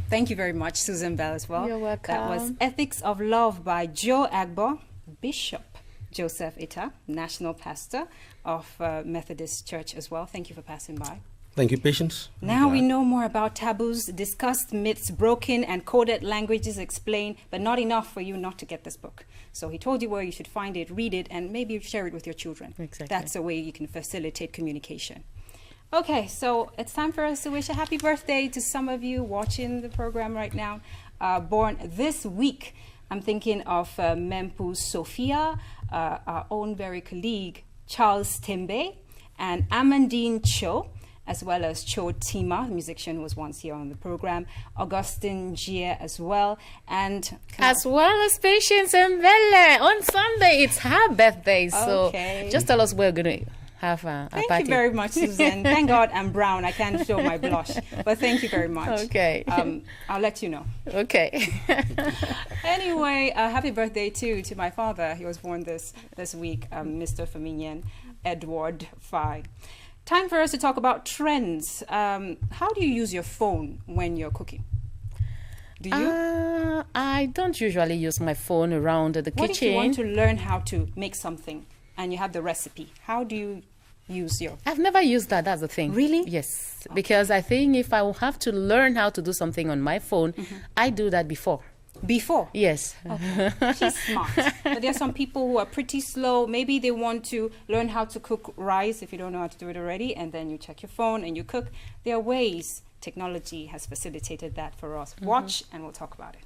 thank you very much, Susan Bell, as well. You're welcome. That was Ethics of Love by Joe Agbo, Bishop Joseph Ita, National Pastor of Methodist Church as well. Thank you for passing by. Thank you, Patience. Now we know more about taboos, discussed myths, broken and coded languages explained, but not enough for you not to get this book. So he told you where you should find it, read it, and maybe share it with your children. Exactly. That's a way you can facilitate communication. Okay, so it's time for us to wish a happy birthday to some of you watching the program right now, born this week. I'm thinking of Mempu Sophia, our own very colleague, Charles Timbe, and Amandine Cho, as well as Cho Tima, the musician who was once here on the program, Augustine Gia as well, and as well as Patience and Bella. On Sunday, it's her birthday, so just tell us where we're going to have a party. Thank you very much, Susan. Thank God I'm brown. I can't show my blush, but thank you very much. Okay. I'll let you know. Okay. Anyway, happy birthday to my father. He was born this week, Mr. Feminian Edward Fye. Time for us to talk about trends. How do you use your phone when you're cooking? Do you? I don't usually use my phone around the kitchen. What if you want to learn how to make something and you have the recipe? How do you use your... I've never used that. That's the thing. Really? Yes. Okay. Because I think if I will have to learn how to do something on my phone, I do that before. Before? Yes. Okay. She's smart. But there are some people who are pretty slow. Maybe they want to learn how to cook rice if you don't know how to do it already, and then you check your phone and you cook. There are ways. Technology has facilitated that for us. Watch and we'll talk about it.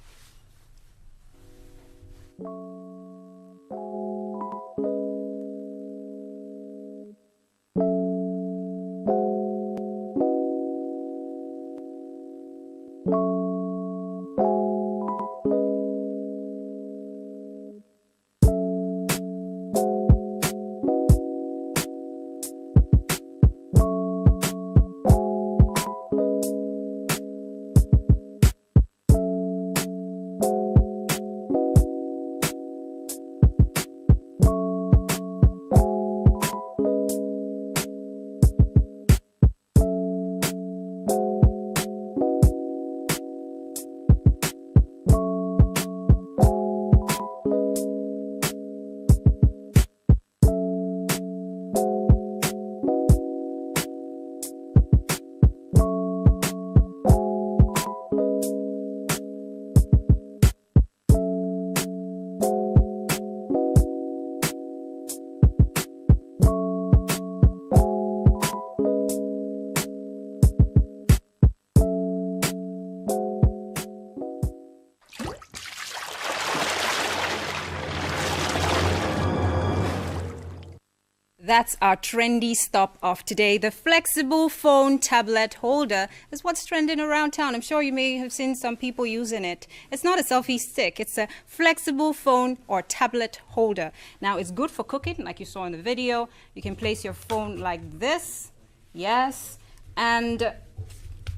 That's our trendy stop of today. The flexible phone tablet holder is what's trending around town. I'm sure you may have seen some people using it. It's not a selfie stick. It's a flexible phone or tablet holder. Now, it's good for cooking, like you saw in the video. You can place your phone like this, yes, and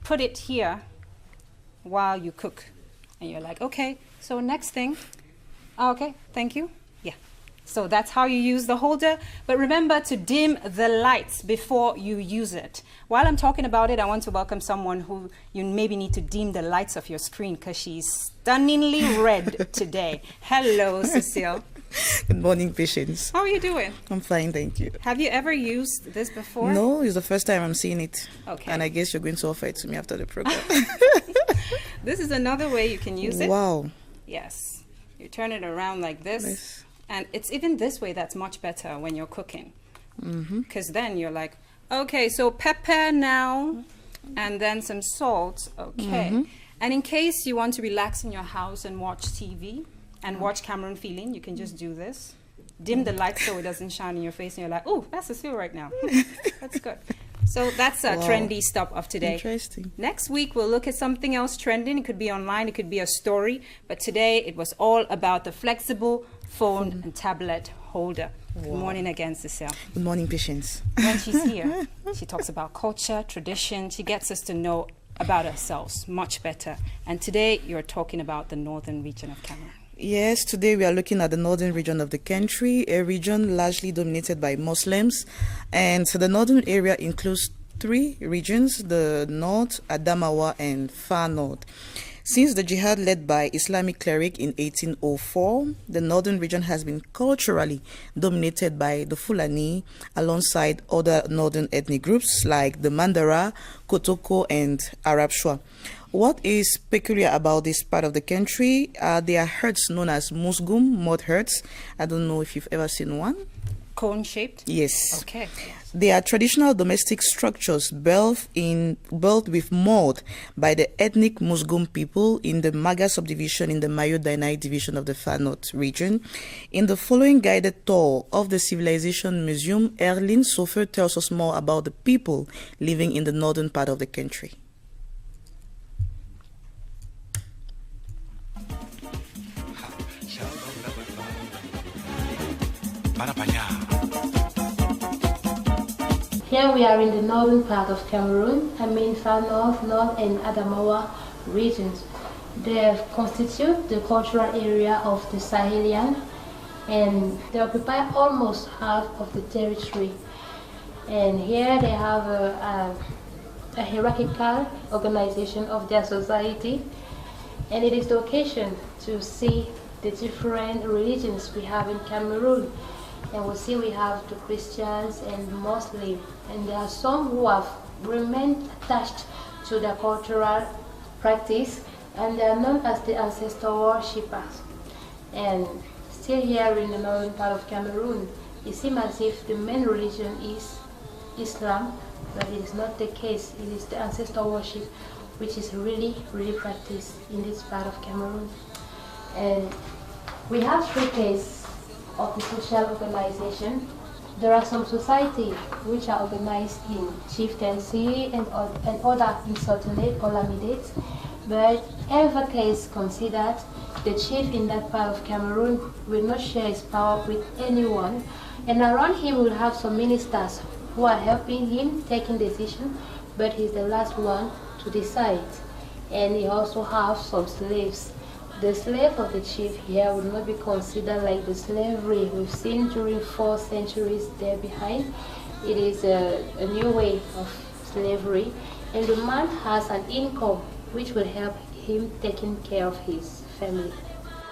put it here while you cook. And you're like, okay, so next thing. Okay, thank you. Yeah. So that's how you use the holder. But remember to dim the lights before you use it. While I'm talking about it, I want to welcome someone who you maybe need to dim the lights of your screen because she's stunningly red today. Hello, Cecile. Good morning, Patience. How are you doing? I'm fine, thank you. Have you ever used this before? No, it's the first time I'm seeing it. Okay. And I guess you're going to offer it to me after the program. This is another way you can use it. Wow. Yes. You turn it around like this. Nice. And it's even this way that's much better when you're cooking. Because then you're like, okay, so pepper now, and then some salt. Okay. And in case you want to relax in your house and watch TV and watch Cameroon Feeling, you can just do this. Dim the light so it doesn't shine in your face, and you're like, oh, that's Cecile right now. That's good. So that's a trendy stop of today. Interesting. Next week, we'll look at something else trending. It could be online, it could be a story. But today, it was all about the flexible phone and tablet holder. Good morning again, Cecile. Good morning, Patience. When she's here, she talks about culture, tradition. She gets us to know about ourselves much better. And today, you're talking about the northern region of Cameroon. Yes, today we are looking at the northern region of the country, a region largely dominated by Muslims. And so the northern area includes 3 regions, the North, Adamawa, and Far North. Since the jihad led by Islamic cleric in 1804, the northern region has been culturally dominated by the Fulani alongside other northern ethnic groups like the Mandara, Kotoko, and Arab Shua. What is peculiar about this part of the country? There are huts known as musgum, mud huts. I don't know if you've ever seen one. Cone-shaped? Yes. Okay. They are traditional domestic structures built with mud by the ethnic Musgum people in the Maga subdivision in the Mayo Dainai division of the Far North region. In the following guided tour of the Civilization Museum, Erlin Sofer tells us more about the people living in the northern part of the country. Here we are in the northern part of Cameroon, Far North, North and Adamawa regions. They constitute the cultural area of the Sahelian, and they occupy almost half of the territory. And here they have a hierarchical organization of their society, and it is the occasion to see the different religions we have in Cameroon. And we'll see we have the Christians and Muslims, and there are some who have remained attached to their cultural practice, and they are known as the ancestor worshippers. And still here in the northern part of Cameroon, it seems as if the main religion is Islam, but it is not the case. It is the ancestor worship, which is really practiced in this part of Cameroon. And we have 3 cases of the social organization. There are some societies which are organized in chieftaincy and other in sultanate or lamidates, but every case considered, the chief in that part of Cameroon will not share his power with anyone, and around him will have some ministers who are helping him taking decisions, but he's the last one to decide. And he also has some slaves. The slave of the chief here would not be considered like the slavery we've seen during 4 centuries there behind. It is a new way of slavery, and the man has an income which will help him taking care of his family.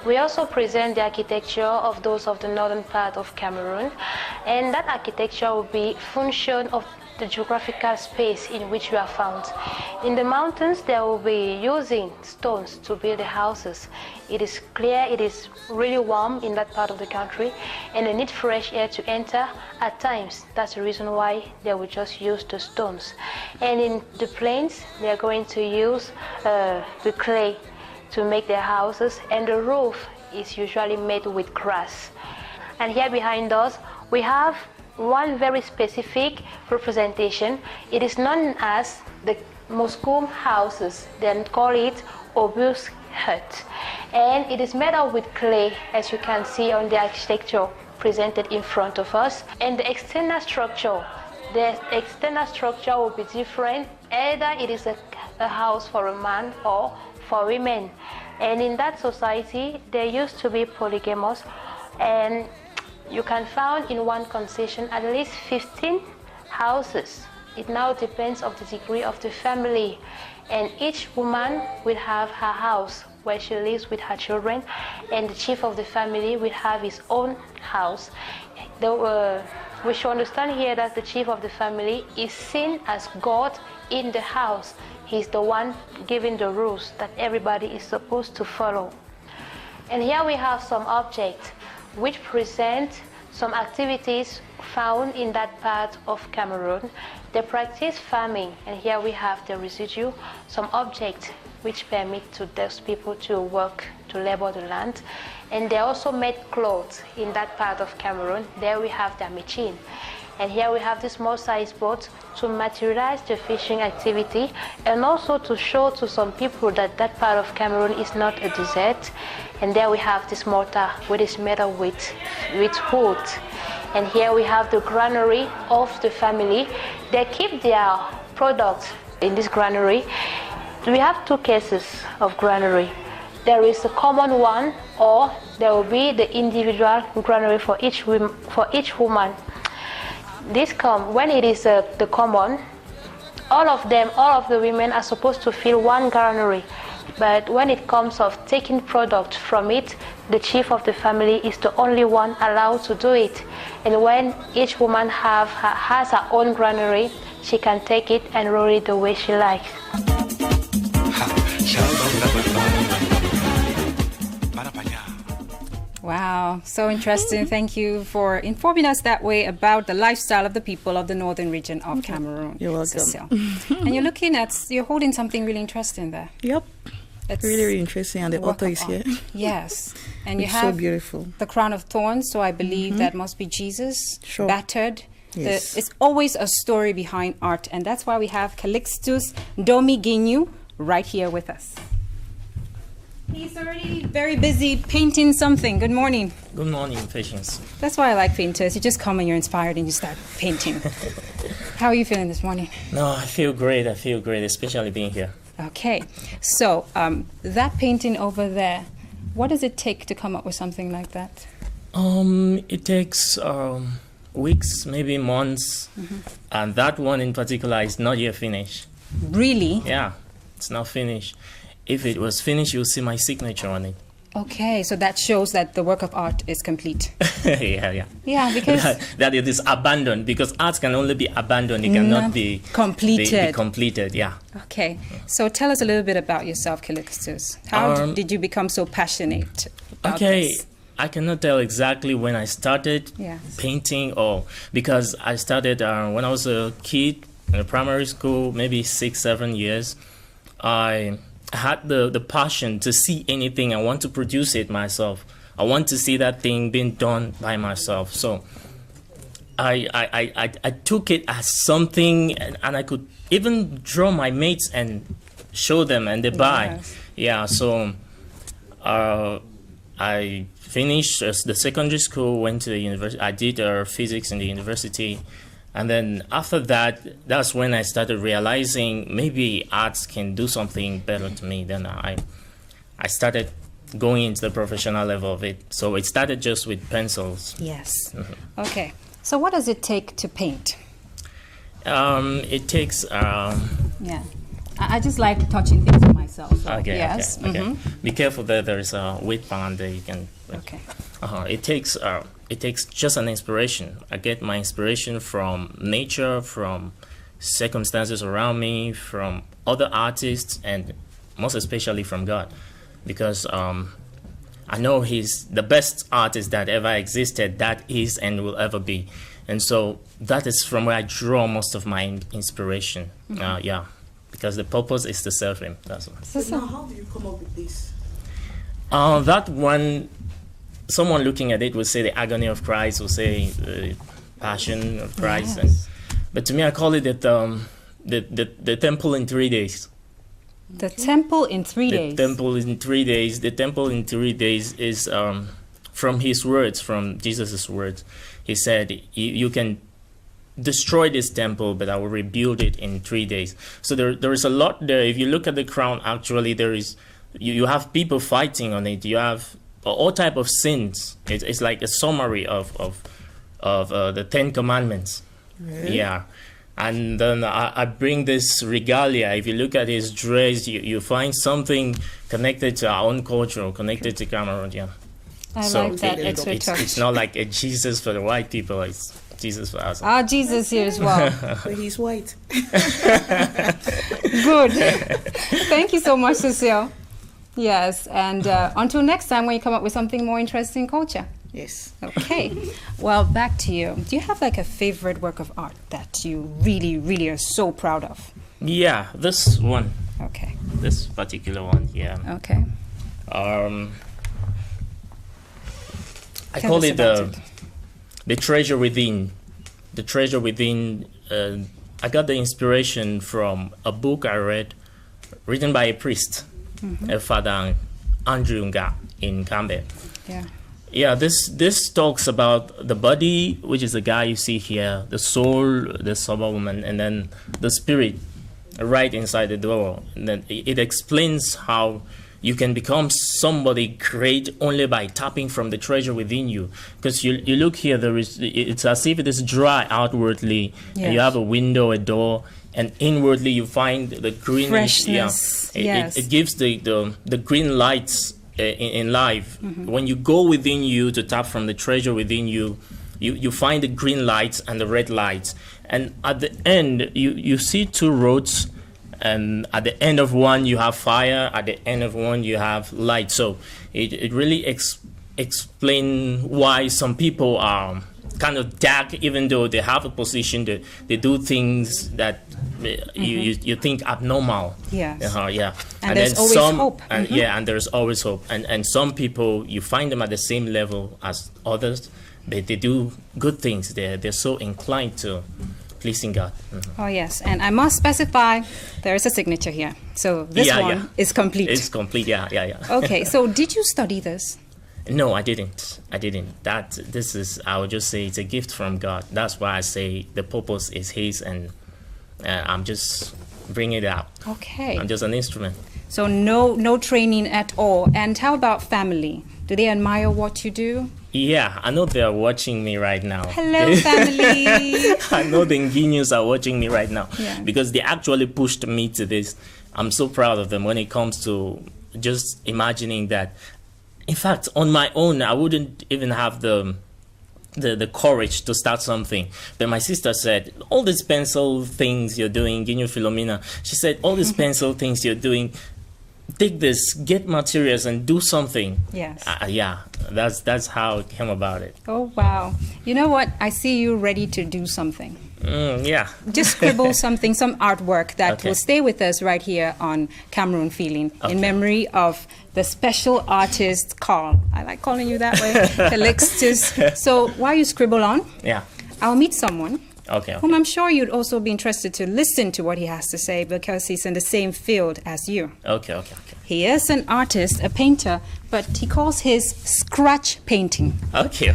We also present the architecture of those of the northern part of Cameroon, and that architecture will be function of the geographical space in which we are found. In the mountains, they will be using stones to build the houses. It is clear, it is really warm in that part of the country, and they need fresh air to enter at times. That's the reason why they will just use the stones. And in the plains, they are going to use the clay to make their houses, and the roof is usually made with grass. And here behind us, we have one very specific representation. It is known as the Moscow houses. They call it obus hut. And it is made up with clay, as you can see on the architecture presented in front of us. And the external structure will be different. Either it is a house for a man or for women. And in that society, there used to be polygamous, and you can find in one concession at least 15 houses. It now depends on the degree of the family, and each woman will have her house where she lives with her children, and the chief of the family will have his own house. We should understand here that the chief of the family is seen as God in the house. He's the one giving the rules that everybody is supposed to follow. And here we have some objects which present some activities found in that part of Cameroon. They practice farming, and here we have the residue, some objects which permit to those people to work, to labor the land. And they also made clothes in that part of Cameroon. There we have their machine. And here we have this small size boat to materialize the fishing activity, and also to show to some people that that part of Cameroon is not a desert. And there we have this mortar, which is made of with wood. And here we have the granary of the family. They keep their products in this granary. We have two cases of granary. There is a common one, or there will be the individual granary for each woman. When it is the common, all of the women are supposed to fill one granary. But when it comes of taking product from it, the chief of the family is the only one allowed to do it. And when each woman has her own granary, she can take it and roll it the way she likes. Wow, so interesting. Thank you for informing us that way about the lifestyle of the people of the northern region of Cameroon. You're welcome. Cecile. And you're holding something really interesting there. Yep. It's really interesting, and the author is here. Yes. And you it's have so beautiful. The crown of thorns, so I believe that must be Jesus, battered. Yes. It's always a story behind art, and that's why we have Calixtus Domiginyu right here with us. He's already very busy painting something. Good morning. Good morning, Patience. That's why I like painters. You just come and you're inspired and you start painting. How are you feeling this morning? No, I feel great, especially being here. Okay. So, that painting over there, what does it take to come up with something like that? It takes weeks, maybe months. And that one in particular is not yet finished. Really? Yeah, it's not finished. If it was finished, you'll see my signature on it. Okay, so that shows that the work of art is complete. Yeah, because that it is abandoned, because art can only be abandoned. It cannot be completed. Be completed, yeah. Okay, so tell us a little bit about yourself, Calixtus. How did you become so passionate about this? I cannot tell exactly when I started painting, because I started when I was a kid in primary school, maybe 6-7 years. I had the passion to see anything. I want to produce it myself. I want to see that thing being done by myself. So I took it as something, and I could even draw my mates and show them, and they buy. Yeah, so I finished the secondary school, went to the university. I did physics in the university. And then after that, that's when I started realizing maybe arts can do something better to me. Then I started going into the professional level of it. So it started just with pencils. Yes. Okay. So what does it take to paint? It takes... I just like touching things with myself. So Okay. Be careful that there is a weight band that you can... Okay. It takes just an inspiration. I get my inspiration from nature, from circumstances around me, from other artists, and most especially from God. Because I know He's the best artist that ever existed, that is and will ever be. And so that is from where I draw most of my inspiration. Because the purpose is to serve Him. That's all. So now, how do you come up with this? That one... Someone looking at it will say the agony of Christ, will say Passion of Christ. Yes. But to me, I call it the temple in 3 days. The temple in 3 days. The temple in 3 days. The temple in 3 days is from his words, from Jesus' words. He said, you can destroy this temple, but I will rebuild it in 3 days. So there is a lot there. If you look at the crown, actually, there is you have people fighting on it. You have all type of sins. It's like a summary of the 10 Commandments. Really? Yeah. And then I bring this regalia. If you look at his dress, you find something connected to our own culture, connected to Cameroon. Yeah. I like that extra touch. It's not like a Jesus for the white people. It's Jesus for us. Jesus here as well. But he's white. Good. Thank you so much, Cecile. Yes, and until next time when you come up with something more interesting culture. Yes. Okay. Well, back to you. Do you have like a favorite work of art that you really, really are so proud of? Yeah, this one. Okay. This particular one, yeah. Okay. I call it the treasure within. The treasure within. I got the inspiration from a book I read, written by a priest, Father Andrew Nga in Cambe. Yeah. Yeah, this talks about the body, which is the guy you see here, the soul, the sober woman, and then the spirit right inside the door. And then it explains how you can become somebody great only by tapping from the treasure within you. Because you look here, it's as if it is dry outwardly, and you have a window, a door, and inwardly you find the green freshness. Yeah, it gives the green lights in life. When you go within you to tap from the treasure within you, you find the green lights and the red lights. And at the end, you see two roads. And at the end of one, you have fire. At the end of one, you have light. So it really explains why some people are kind of dark, even though they have a position. They do things that you think abnormal. Yes. Yeah. And there's always hope. And yeah, and there's always hope. And some people, you find them at the same level as others, but they do good things. They're so inclined to pleasing God. Oh yes, and I must specify there is a signature here. So this one is complete. It's complete. Yeah. Okay, so did you study this? No, I didn't. I would just say it's a gift from God. That's why I say the purpose is His, and I'm just bringing it out. Okay. I'm just an instrument. So no training at all. And how about family? Do they admire what you do? Yeah, I know they are watching me right now. Hello, family. I know the Guineans are watching me right now because they actually pushed me to this. I'm so proud of them when it comes to just imagining that. In fact, on my own, I wouldn't even have the courage to start something. But my sister said, all these pencil things you're doing, Guinea Philomena, she said, all these pencil things you're doing, take this, get materials and do something. Yes. Yeah, that's how it came about it. Oh, wow. You know what? I see you ready to do something. Yeah. Just scribble something, some artwork that will stay with us right here on Cameroon Feeling in memory of the special artist Carl. I like calling you that way. Calixtus. So while you scribble on, I'll meet someone whom I'm sure you'd also be interested to listen to what he has to say because he's in the same field as you. Okay. He is an artist, a painter, but he calls his scratch painting. Okay.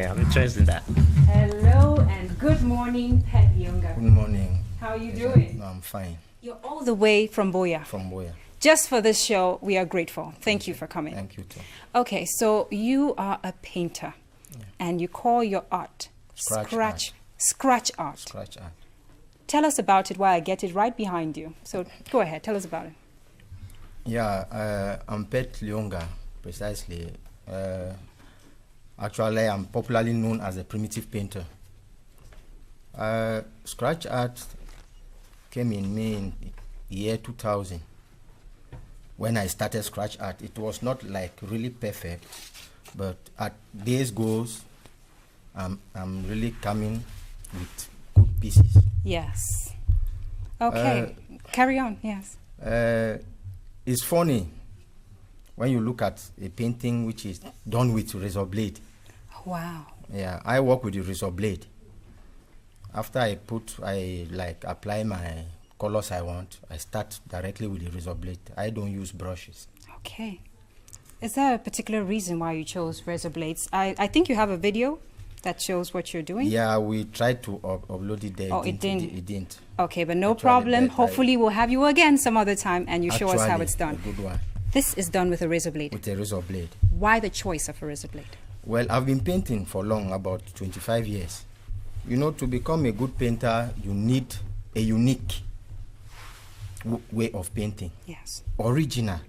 I'm interested in that. Hello and good morning, Pet Yunga. Good morning. How are you doing? I'm fine. You're all the way from Boya. From Boya. Just for this show, we are grateful. Thank you for coming. Thank you too. Okay, so you are a painter, and you call your art scratch art. Scratch art. Tell us about it while I get it right behind you. So go ahead, tell us about it. Yeah, I'm Pet Lyonga, precisely. Actually, I'm popularly known as a primitive painter. Scratch art came in me in the year 2000. When I started scratch art, it was not like really perfect, but as days goes, I'm really coming with good pieces. Yes. Okay. Carry on. Yes. It's funny when you look at a painting which is done with razor blade. Wow. Yeah, I work with the razor blade. After I apply my colors I want, I start directly with the razor blade. I don't use brushes. Okay. Is there a particular reason why you chose razor blades? I think you have a video that shows what you're doing. Yeah, we tried to upload it there. Oh, it didn't. It didn't. Okay, but no problem. Hopefully we'll have you again some other time and you show us how it's done. A good one. This is done with a razor blade. With a razor blade. Why the choice of a razor blade? Well, I've been painting for long, about 25 years. You know, to become a good painter, you need a unique way of painting. Yes. Original.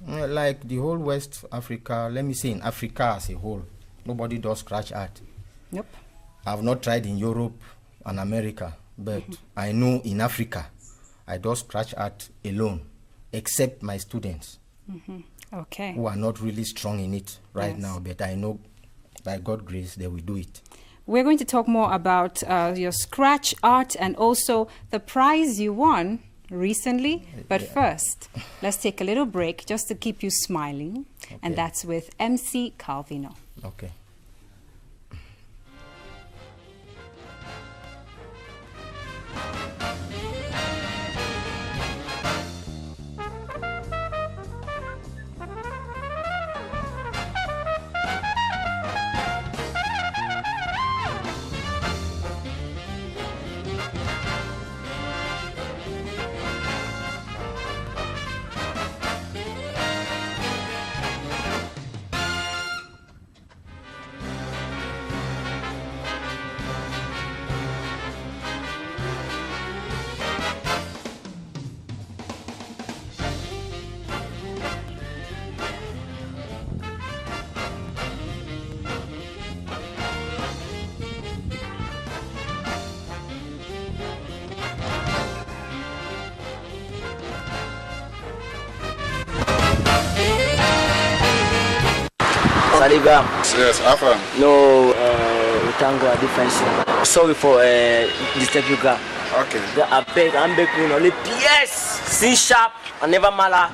Like the whole West Africa, let me say in Africa as a whole, nobody does scratch art. Nope. I've not tried in Europe and America, but I know in Africa, I do scratch art alone, except my students. Okay. Who are not really strong in it right now, but I know by God's grace they will do it. We're going to talk more about your scratch art and also the prize you won recently. But first, let's take a little break just to keep you smiling. Okay. And that's with MC Calvino. Okay. Saliga. Yes, Afam. No, Utango difference. Sorry for disturb you, guy. Okay. I beg, you know, the PS, C sharp, I never mala.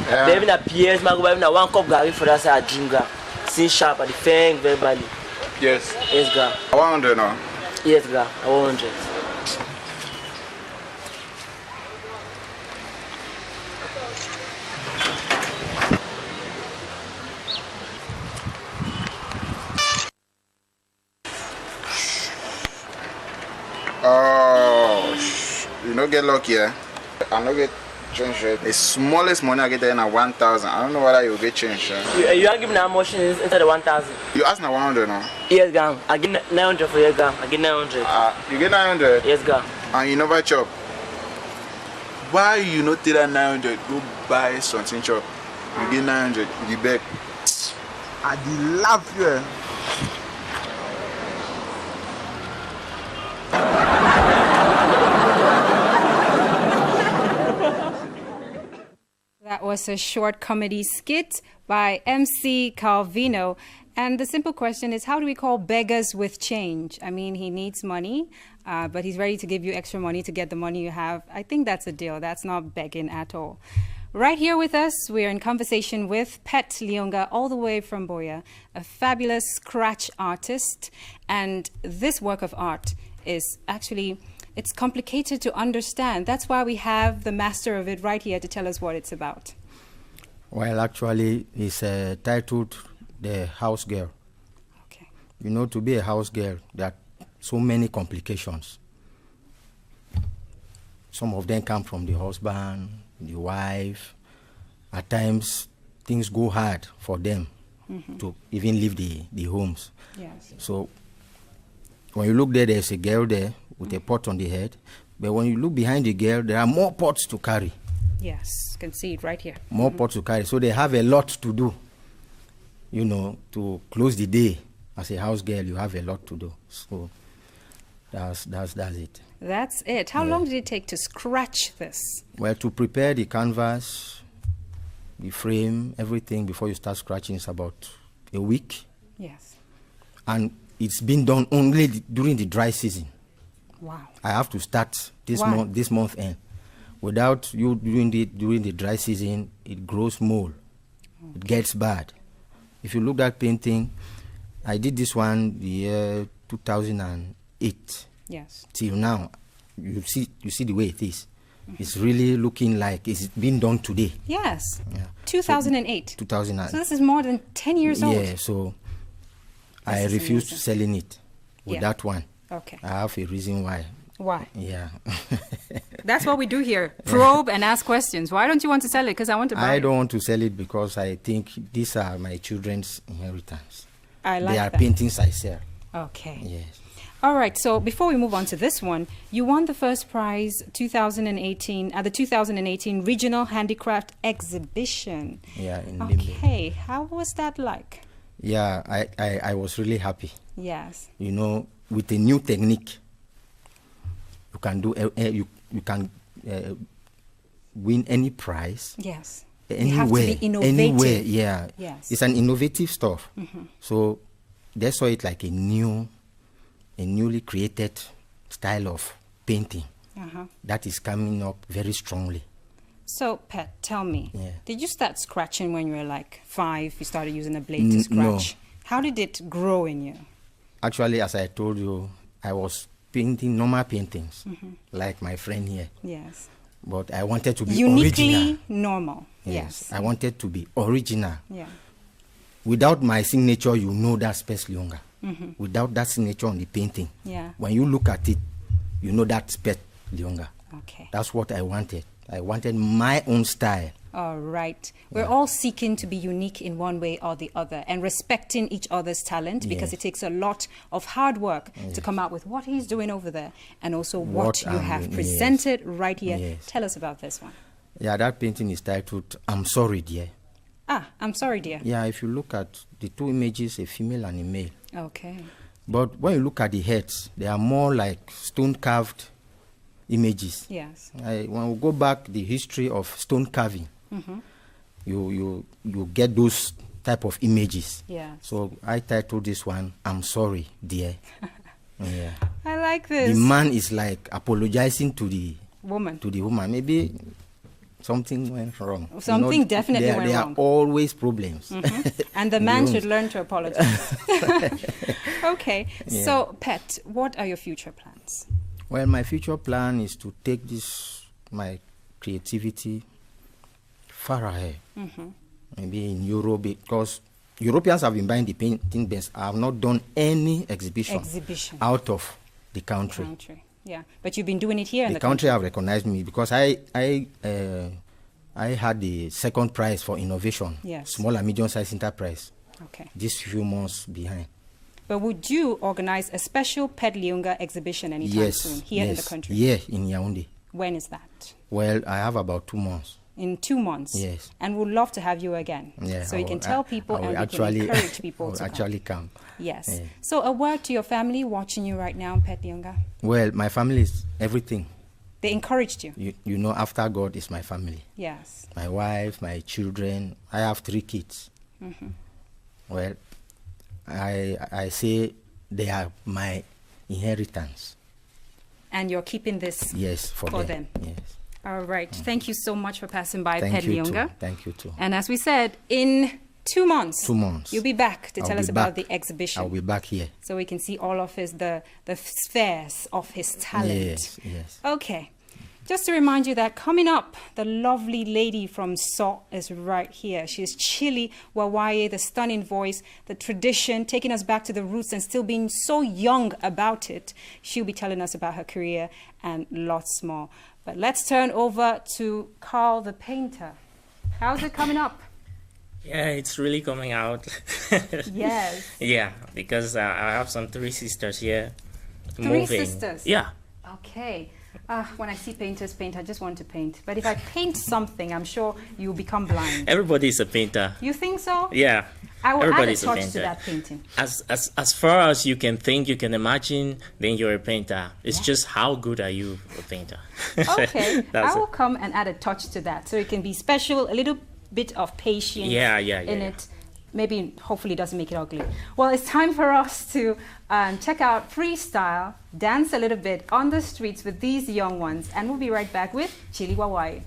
Yeah. Baby na PS, my baby na one cup Gary for that side dream, guy. C sharp, the fang very badly. Yes. Yes, guy. 100 now. Yes, guy. 100. You don't get lucky, eh? I don't get change. The smallest money I get there is 1,000. I don't know whether you get change. You are giving how much inside the 1,000? You ask now 100 now? Yes, gang. I get 900 for you, gang. I get 900. You get 900? Yes, gang. And you never chop? Why you not take that 900? Go buy something chop. You get 900, you beg. I did laugh you, eh? That was a short comedy skit by MC Calvino. And the simple question is, how do we call beggars with change? I mean, he needs money, but he's ready to give you extra money to get the money you have. I think that's a deal. That's not begging at all. Right here with us, we're in conversation with Pet Lionga, all the way from Boya, a fabulous scratch artist. And this work of art is actually... it's complicated to understand. That's why we have the master of it right here to tell us what it's about. Well, actually, it's titled The House Girl. Okay. You know, to be a house girl, there are so many complications. Some of them come from the husband, the wife. At times, things go hard for them to even leave the homes. Yes. So, when you look there, there's a girl there with a pot on the head. But when you look behind the girl, there are more pots to carry. Yes, you can see it right here. More pots to carry. So they have a lot to do. You know, to close the day as a house girl, you have a lot to do. So that's it. That's it. How long did it take to scratch this? Well, to prepare the canvas, the frame, everything before you start scratching is about a week. Yes. And it's been done only during the dry season. Wow. I have to start this month end. Without you doing it during the dry season, it grows mold. It gets bad. If you look at painting, I did this one the year 2008. Yes. Till now, you see the way it is. It's really looking like it's been done today. Yes. Yeah. 2008. 2008. So this is more than 10 years old. Yeah, so I is refuse amazing. selling it with Yeah. that one. Okay. I have a reason why. Why? Yeah. That's what we do here. Probe and ask questions. Why don't you want to sell it? Because I want to buy I it. don't want to sell it because I think these are my children's inheritance. I like They are that. paintings I sell. Okay. Yes. All right. So before we move on to this one, you won the first prize 2018 at the 2018 Regional Handicraft Exhibition. Yeah, in Limbe. Okay. How was that like? Yeah, I was really happy. Yes. You know, with a new technique, you can do you can win any prize. Yes. Anywhere, You have to be innovative. anywhere, yeah. Yes. It's an innovative stuff. Mhm. So they saw it like a newly created style of painting Uh-huh. that is coming up very strongly. So, Pat, tell me, Yeah. did you start scratching when you were like 5? You started using a blade to No. scratch. How did it grow in you? Actually, as I told you, I was painting normal paintings, Mhm. like my friend here. Yes. But I wanted to be Uniquely original. normal. Yes. I wanted to be original. Yeah. Without my signature, you know that's Pes Lionga. Mhm. Without that signature on the painting, Yeah. when you look at it, you know that's Pes Lionga. Okay. That's what I wanted. I wanted my own style. All right. We're all seeking to be unique in one way or the other and respecting each other's talent because Yes. it takes a lot of hard work to Yes. come out with what he's doing over there and also what What you I'm have doing, presented right here. Yes. Tell us about this one. Yeah, that painting is titled "I'm Sorry, Dear." Ah, I'm sorry, dear. Yeah, if you look at the two images, a female and a male. Okay. But when you look at the heads, they are more like stone carved images. Yes. When we go back the history of stone carving, Mhm. you get those type of images. Yes. So I titled this one "I'm Sorry, Dear." Yeah. I like this. The man is like apologizing to the Woman. Maybe something went wrong. Something definitely went there wrong. are always problems. Mhm. And the man should learn to apologize. Okay. Yeah. So, Pat, what are your future plans? Well, my future plan is to take my creativity far ahead. Mhm. Maybe in Europe, because Europeans have been buying the painting best. I have not done any exhibition out of the country. Yeah, but you've been doing it here in The the country have recognized me because I had the second prize for innovation, Yes. small and medium-sized enterprise. Okay. These few months behind. But would you organize a special Pet Lionga exhibition anytime soon here in the country? Yeah, in Yaoundé. When is that? Well, I have about 2 months. In 2 months? Yes. And we'd love to have you again. Yeah, So you can tell people and we can encourage people to actually come. Yes. Yeah. So a word to your family watching you right now, Pet Lionga. Well, my family is everything. They encouraged you. You know, after God is my family. Yes. My wife, my children. I have 3 kids. Mhm. Well, I say they are my inheritance. And you're keeping this Yes, for them. Yes. All right. Thank you so much for passing by, Thank Pet you Lionga. too. Thank you too. And as we said, in 2 months, 2 months. you'll be back to I'll tell be us about back. the exhibition. I'll be back here. So we can see all of the spheres of his talent. Yes, yes. Okay. Just to remind you that coming up, the lovely lady from SAW is right here. She is Chilli Wawaye, the stunning voice, the tradition, taking us back to the roots and still being so young about it. She'll be telling us about her career and lots more. But let's turn over to Carl the painter. How's it coming up? Yeah, it's really coming out. Yes. Yeah, because I have some 3 sisters here. 3 moving. sisters? Yeah. Okay. When I see painters paint, I just want to paint. But if I paint something, I'm sure you'll become blind. Everybody is a painter. You think so? Yeah. I will add a Everybody's touch painter. to that painting. As far as you can think, you can imagine, then you're a painter. It's just how good are you a painter? Okay. That's I will it. come and add a touch to that so it can be special, a little bit of patience Yeah, in it. Maybe, hopefully, it doesn't make it ugly. Well, it's time for us to check out freestyle, dance a little bit on the streets with these young ones, and we'll be right back with Chilli Wawaye.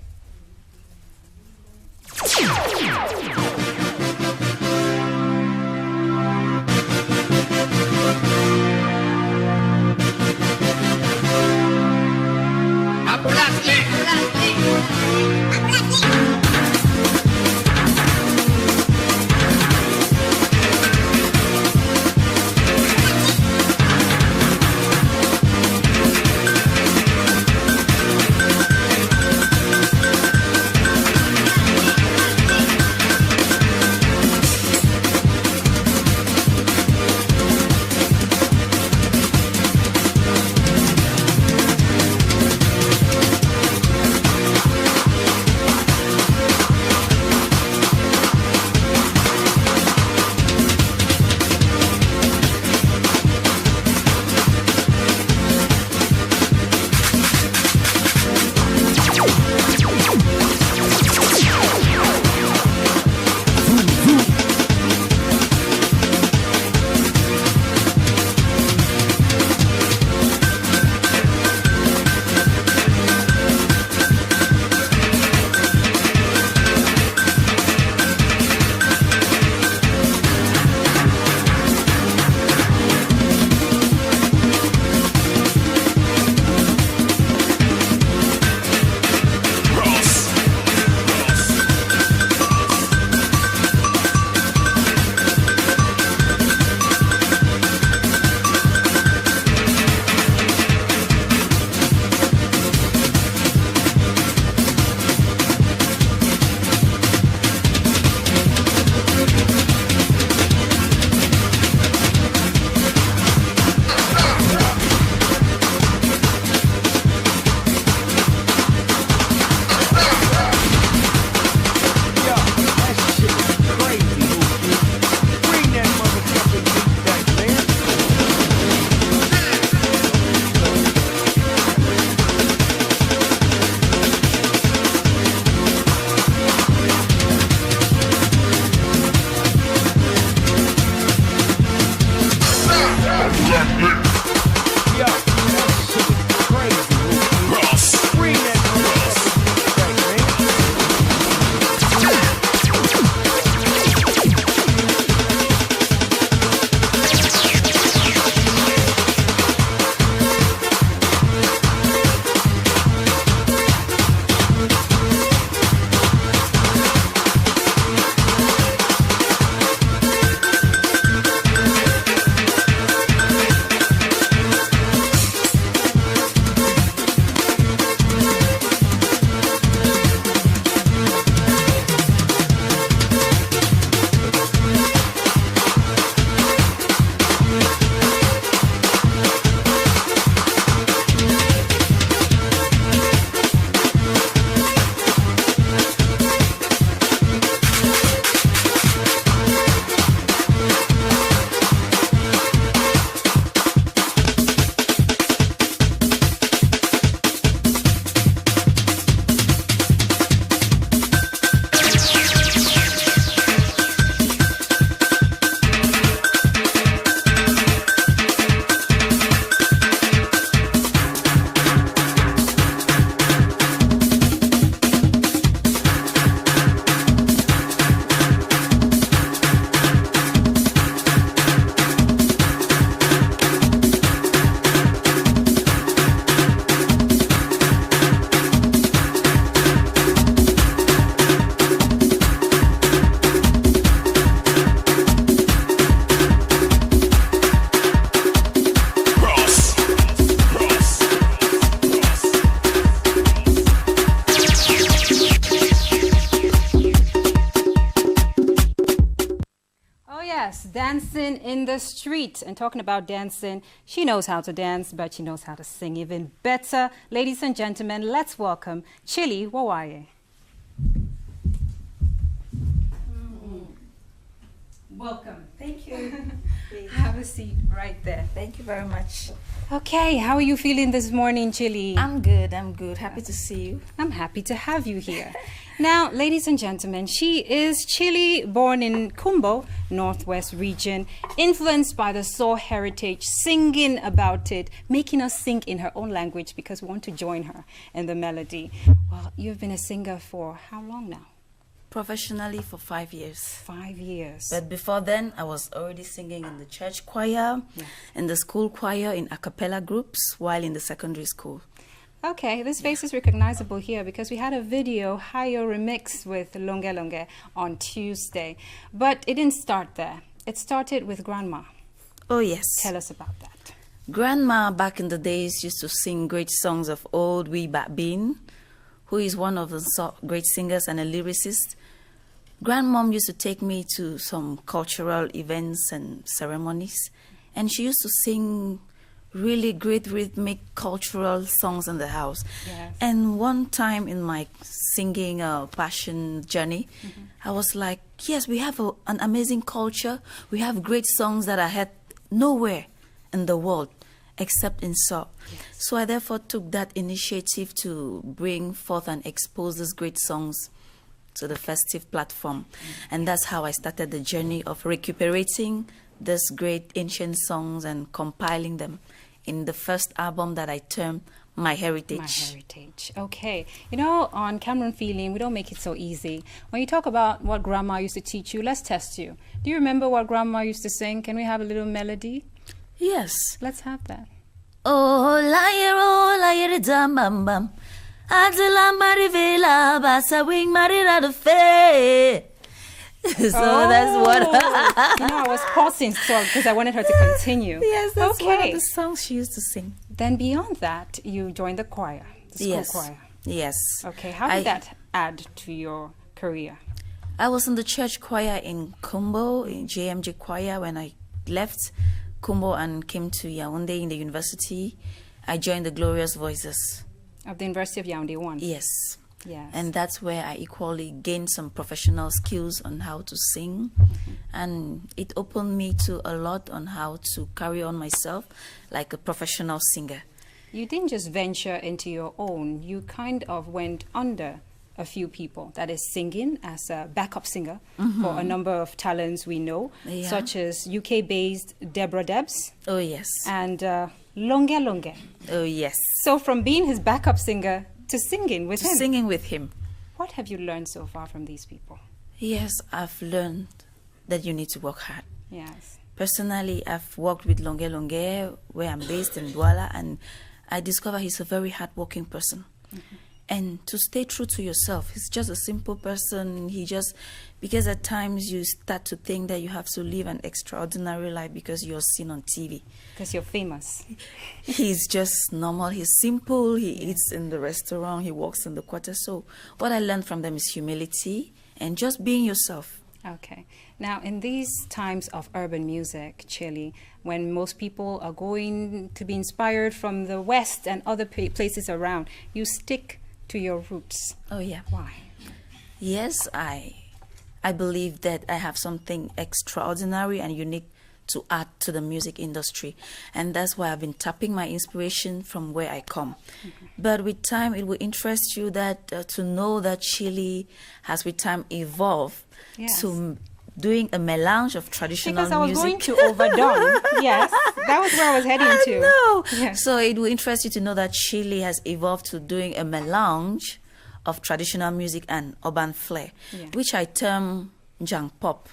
Dancing in the street. And talking about dancing, she knows how to dance, but she knows how to sing even better. Ladies and gentlemen, let's welcome Chilli Wawaye. Welcome. Thank you. Have a seat right there. Thank you very much. Okay, how are you feeling this morning, Chilli? I'm good. I'm good. Happy to see you. I'm happy to have you here. Now, ladies and gentlemen, she is Chilli, born in Kumbo, Northwest region, influenced by the soul heritage, singing about it, making us sing in her own language because we want to join her in the melody. Well, you've been a singer for how long now? Professionally for 5 years. 5 years. But before then, I was already singing in the church choir, in the school choir, in a cappella groups, while in the secondary school. Okay, this face is recognizable here because we had a video, Hayo remix with Longe Longe on Tuesday. But it didn't start there. It started with Grandma. Oh, yes. Tell us about that. Grandma, back in the days, used to sing great songs of old Wee Bat Bean, who is one of the great singers and a lyricist. Grandmom used to take me to some cultural events and ceremonies, and she used to sing really great rhythmic cultural songs in the house. Yes. And one time in my singing passion journey, I was like, yes, we have an amazing culture. We have great songs that I had nowhere in the world except in Seoul. Yes. So I therefore took that initiative to bring forth and expose these great songs to the festive platform. And that's how I started the journey of recuperating these great ancient songs and compiling them in the first album that I termed My Heritage. My Heritage. Okay. You know, on Cameron Feeling, we don't make it so easy. When you talk about what Grandma used to teach you, let's test you. Do you remember what Grandma used to sing? Can we have a little melody? Yes. Let's have that. Oh, liar, dam, bam, bam. Adela Marivela, Basa Wing Marira the Fae. So that's what. You know, I was pausing because I wanted her to continue. Yes, that's one of the songs she used to sing. Then beyond that, you joined the choir, the school choir. Yes. Okay, how did that add to your career? I was in the church choir in Kumbo, in JMJ choir. When I left Kumbo and came to Yaoundé in the university, I joined the Glorious Voices. Of the University of Yaoundé 1? Yes. Yes. And that's where I equally gained some professional skills on how to sing. And it opened me to a lot on how to carry on myself like a professional singer. You didn't just venture into your own. You kind of went under a few people, that is singing as a backup singer for a number of talents we know, such as UK-based Deborah Debs. Oh, yes. And Longe Longe. Oh, yes. So from being his backup singer to singing with him. Singing with him. What have you learned so far from these people? Yes, I've learned that you need to work hard. Yes. Personally, I've worked with Longe Longe, where I'm based in Douala, and I discovered he's a very hardworking person. And to stay true to yourself, he's just a simple person. Because at times you start to think that you have to live an extraordinary life because you're seen on TV. Because you're famous. He's just normal, he's simple, he eats in the restaurant, he walks in the quarter. So what I learned from them is humility and just being yourself. Okay. Now, in these times of urban music, Chilli, when most people are going to be inspired from the West and other places around, you stick to your roots. Oh, yeah. Why? Yes, I believe that I have something extraordinary and unique to add to the music industry. And that's why I've been tapping my inspiration from where I come. But with time, it will interest you that to know that Chilli has with time evolved to doing a melange of traditional music. Because I was going to Overdone. Yes, that was where I was heading to. No. Yes. So it will interest you to know that Chilli has evolved to doing a melange of traditional music and urban flair, which I term Jang Pop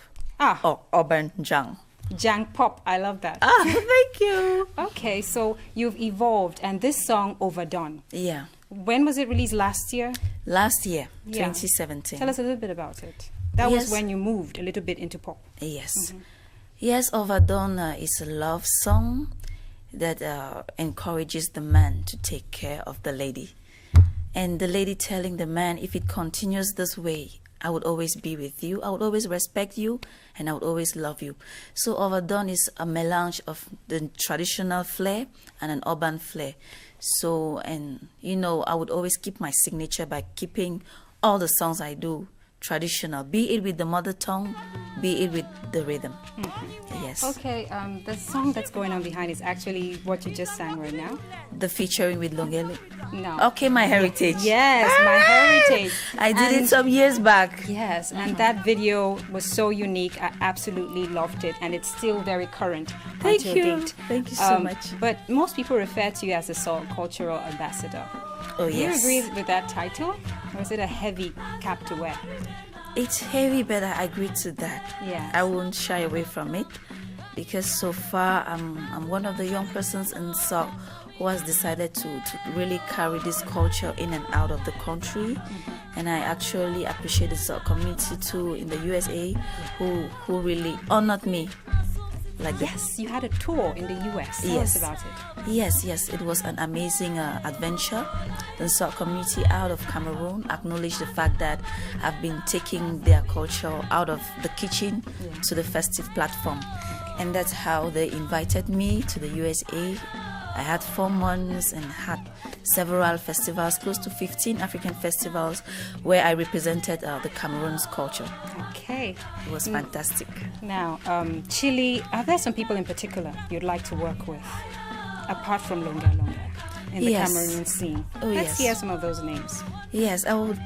or urban Jang. Jang Pop, I love that. Thank you. Okay, so you've evolved, and this song, Overdone. Yeah. When was it released? Last year? Last year, 2017. Tell us a little bit about it. That was when you moved a little bit into pop. Yes. Yes, Overdone is a love song that encourages the man to take care of the lady. And the lady telling the man, if it continues this way, I would always be with you, I would always respect you, and I would always love you. So Overdone is a melange of the traditional flair and an urban flair. So, and you know, I would always keep my signature by keeping all the songs I do traditional, be it with the mother tongue, be it with the rhythm. Yes. Okay, the song that's going on behind is actually what you just sang right now. The featuring with Longele? No. Okay, My Heritage. Yes, My Heritage. I did it some years back. Yes, and that video was so unique. I absolutely loved it, and it's still very current until date. Thank you so much. But most people refer to you as a soul cultural ambassador. Oh, Do yes. you agree with that title, or is it a heavy cap to wear? It's heavy, but I agree to that. Yes. I won't shy away from it because so far I'm one of the young persons in SOC who has decided to really carry this culture in and out of the country. And I actually appreciate the SOC community too in the USA who really honored me. Like yes, you had a tour in the US. Tell us about it. Yes, it was an amazing adventure. The SOC community out of Cameroon acknowledged the fact that I've been taking their culture out of the kitchen to the festive platform. And that's how they invited me to the USA. I had 4 months and had several festivals, close to 15 African festivals, where I represented the Cameroon's culture. Okay. It was fantastic. Now, Chilli, are there some people in particular you'd like to work with, apart from Longa Longa, in the Cameroonian scene? Let's hear some of those names. Yes, I would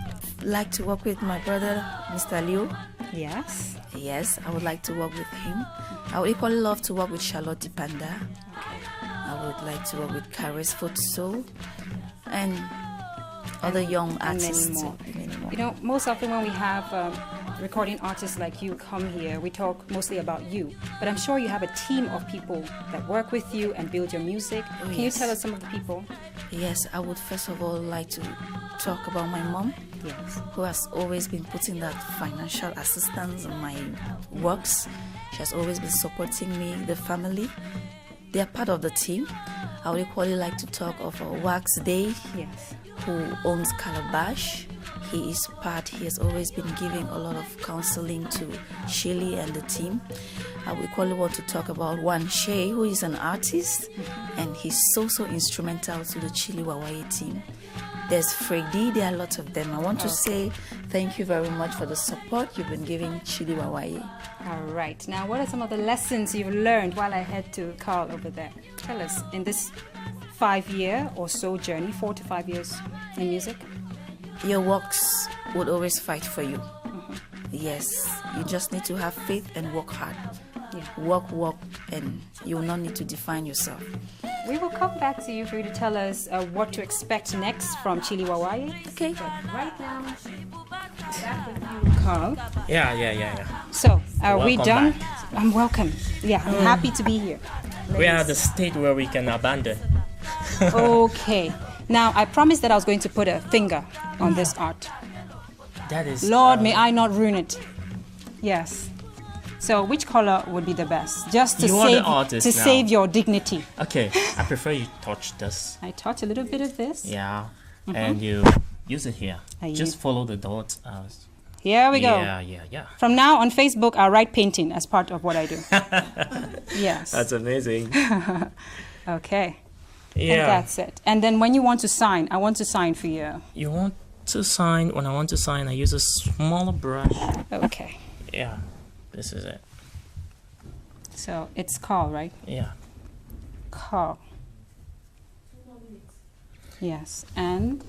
like to work with my brother, Mr. Liu. Yes. Yes, I would like to work with him. I would equally love to work with Charlotte Panda. I would like to work with Karis Futso and other young artists. Many more. You know, most often when we have recording artists like you come here, we talk mostly about you. But I'm sure you have a team of people that work with you and build your music. Can you tell us some of the people? Yes, I would first of all like to talk about my mom, who has always been putting that financial assistance on my works. She has always been supporting me, the family. They are part of the team. I would equally like to talk of Wax Day, who owns Calabash. He is part, he has always been giving a lot of counseling to Chilli and the team. I would equally want to talk about Wan Shea, who is an artist, and he's so instrumental to the Chilli Wawaye team. There's Freddy, there are lots of them. I want to say thank you very much for the support you've been giving Chilli Wawaye. All right. Now, what are some of the lessons you've learned while I head to Carl over there? Tell us, in this 5-year or so journey, 4 to 5 years in music? your works would always fight for you. Yes, you just need to have faith and work hard. Work, and you will not need to define yourself. We will come back to you for you to tell us what to expect next from Chilli Wawaye. Okay. But right now, back with you, Carl. Yeah. So, are we Welcome done? back. I'm welcome. Yeah, I'm happy to be here. We are at the state where we can abandon. Okay. Now, I promised that I was going to put a finger on this art. That is. Lord, may I not ruin it. Yes. So, which color would be the best? Just to You are the artist now. save your dignity. Okay, I prefer you touch this. I touch a little bit of this. Yeah, and you use it here. Just follow the dots. Here we go. Yeah. From now on Facebook, I'll write painting as part of what I do. Yes. That's amazing. Okay. Yeah. And that's it. And then when you want to sign, I want to sign for you. You want to sign? When I want to sign, I use a smaller brush. Okay. Yeah, this is it. So it's Carl, right? Yeah. Carl. Yes. And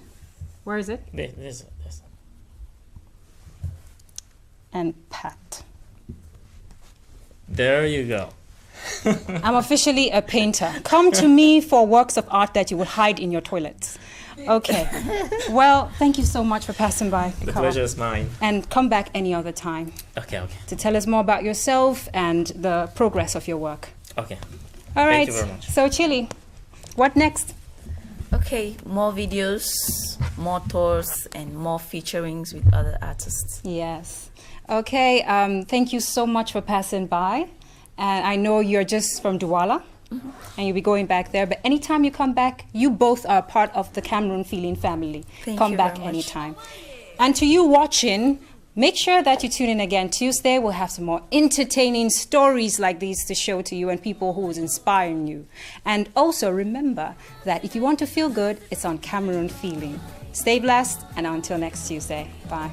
where is it? This. And Pat. There you go. I'm officially a painter. Come to me for works of art that you would hide in your toilets. Okay. Well, thank you so much for passing by, The Carl. pleasure is mine. And come back any other time Okay. to tell us more about yourself and the progress of your work. Okay. All right. Thank you very much. So, Chilli, what next? Okay, more videos, more tours, and more featurings with other artists. Yes. Okay. Thank you so much for passing by. And I know you're just from Douala. And you'll be going back there. But anytime you come back, you both are part of the Cameroon Feeling family. Thank come you back very much. anytime. And to you watching, make sure that you tune in again Tuesday. We'll have some more entertaining stories like these to show to you and people who is inspiring you. And also remember that if you want to feel good, it's on Cameroon Feeling. Stay blessed, and until next Tuesday. Bye.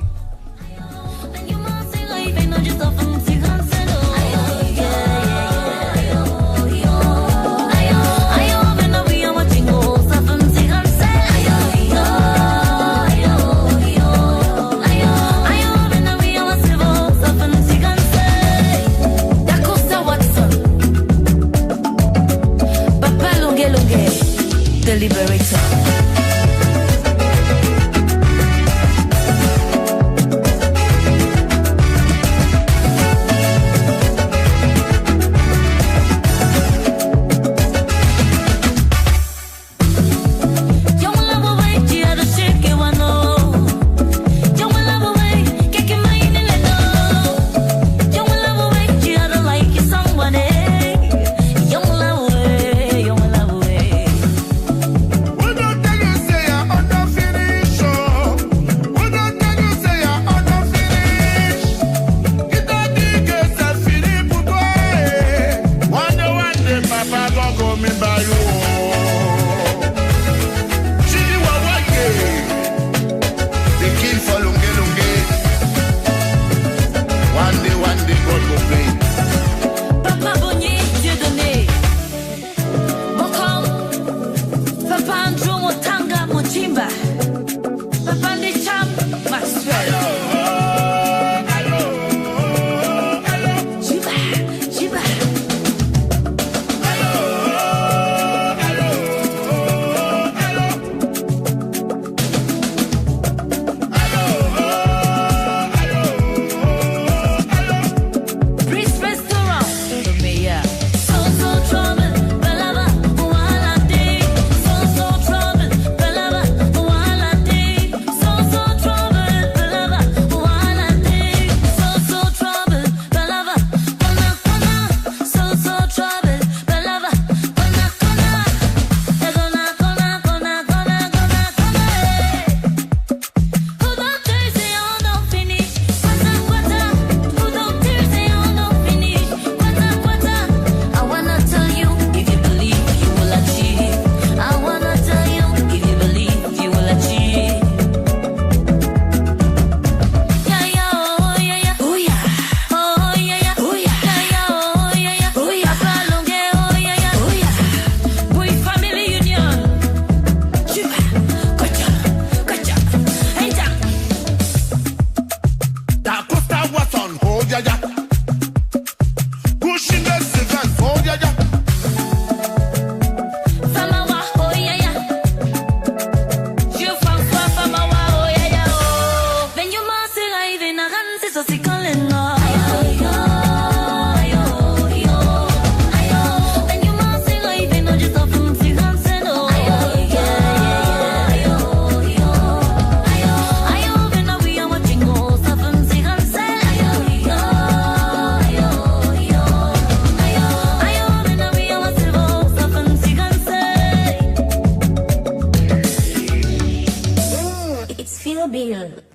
The Liberator. We don't tell mobile.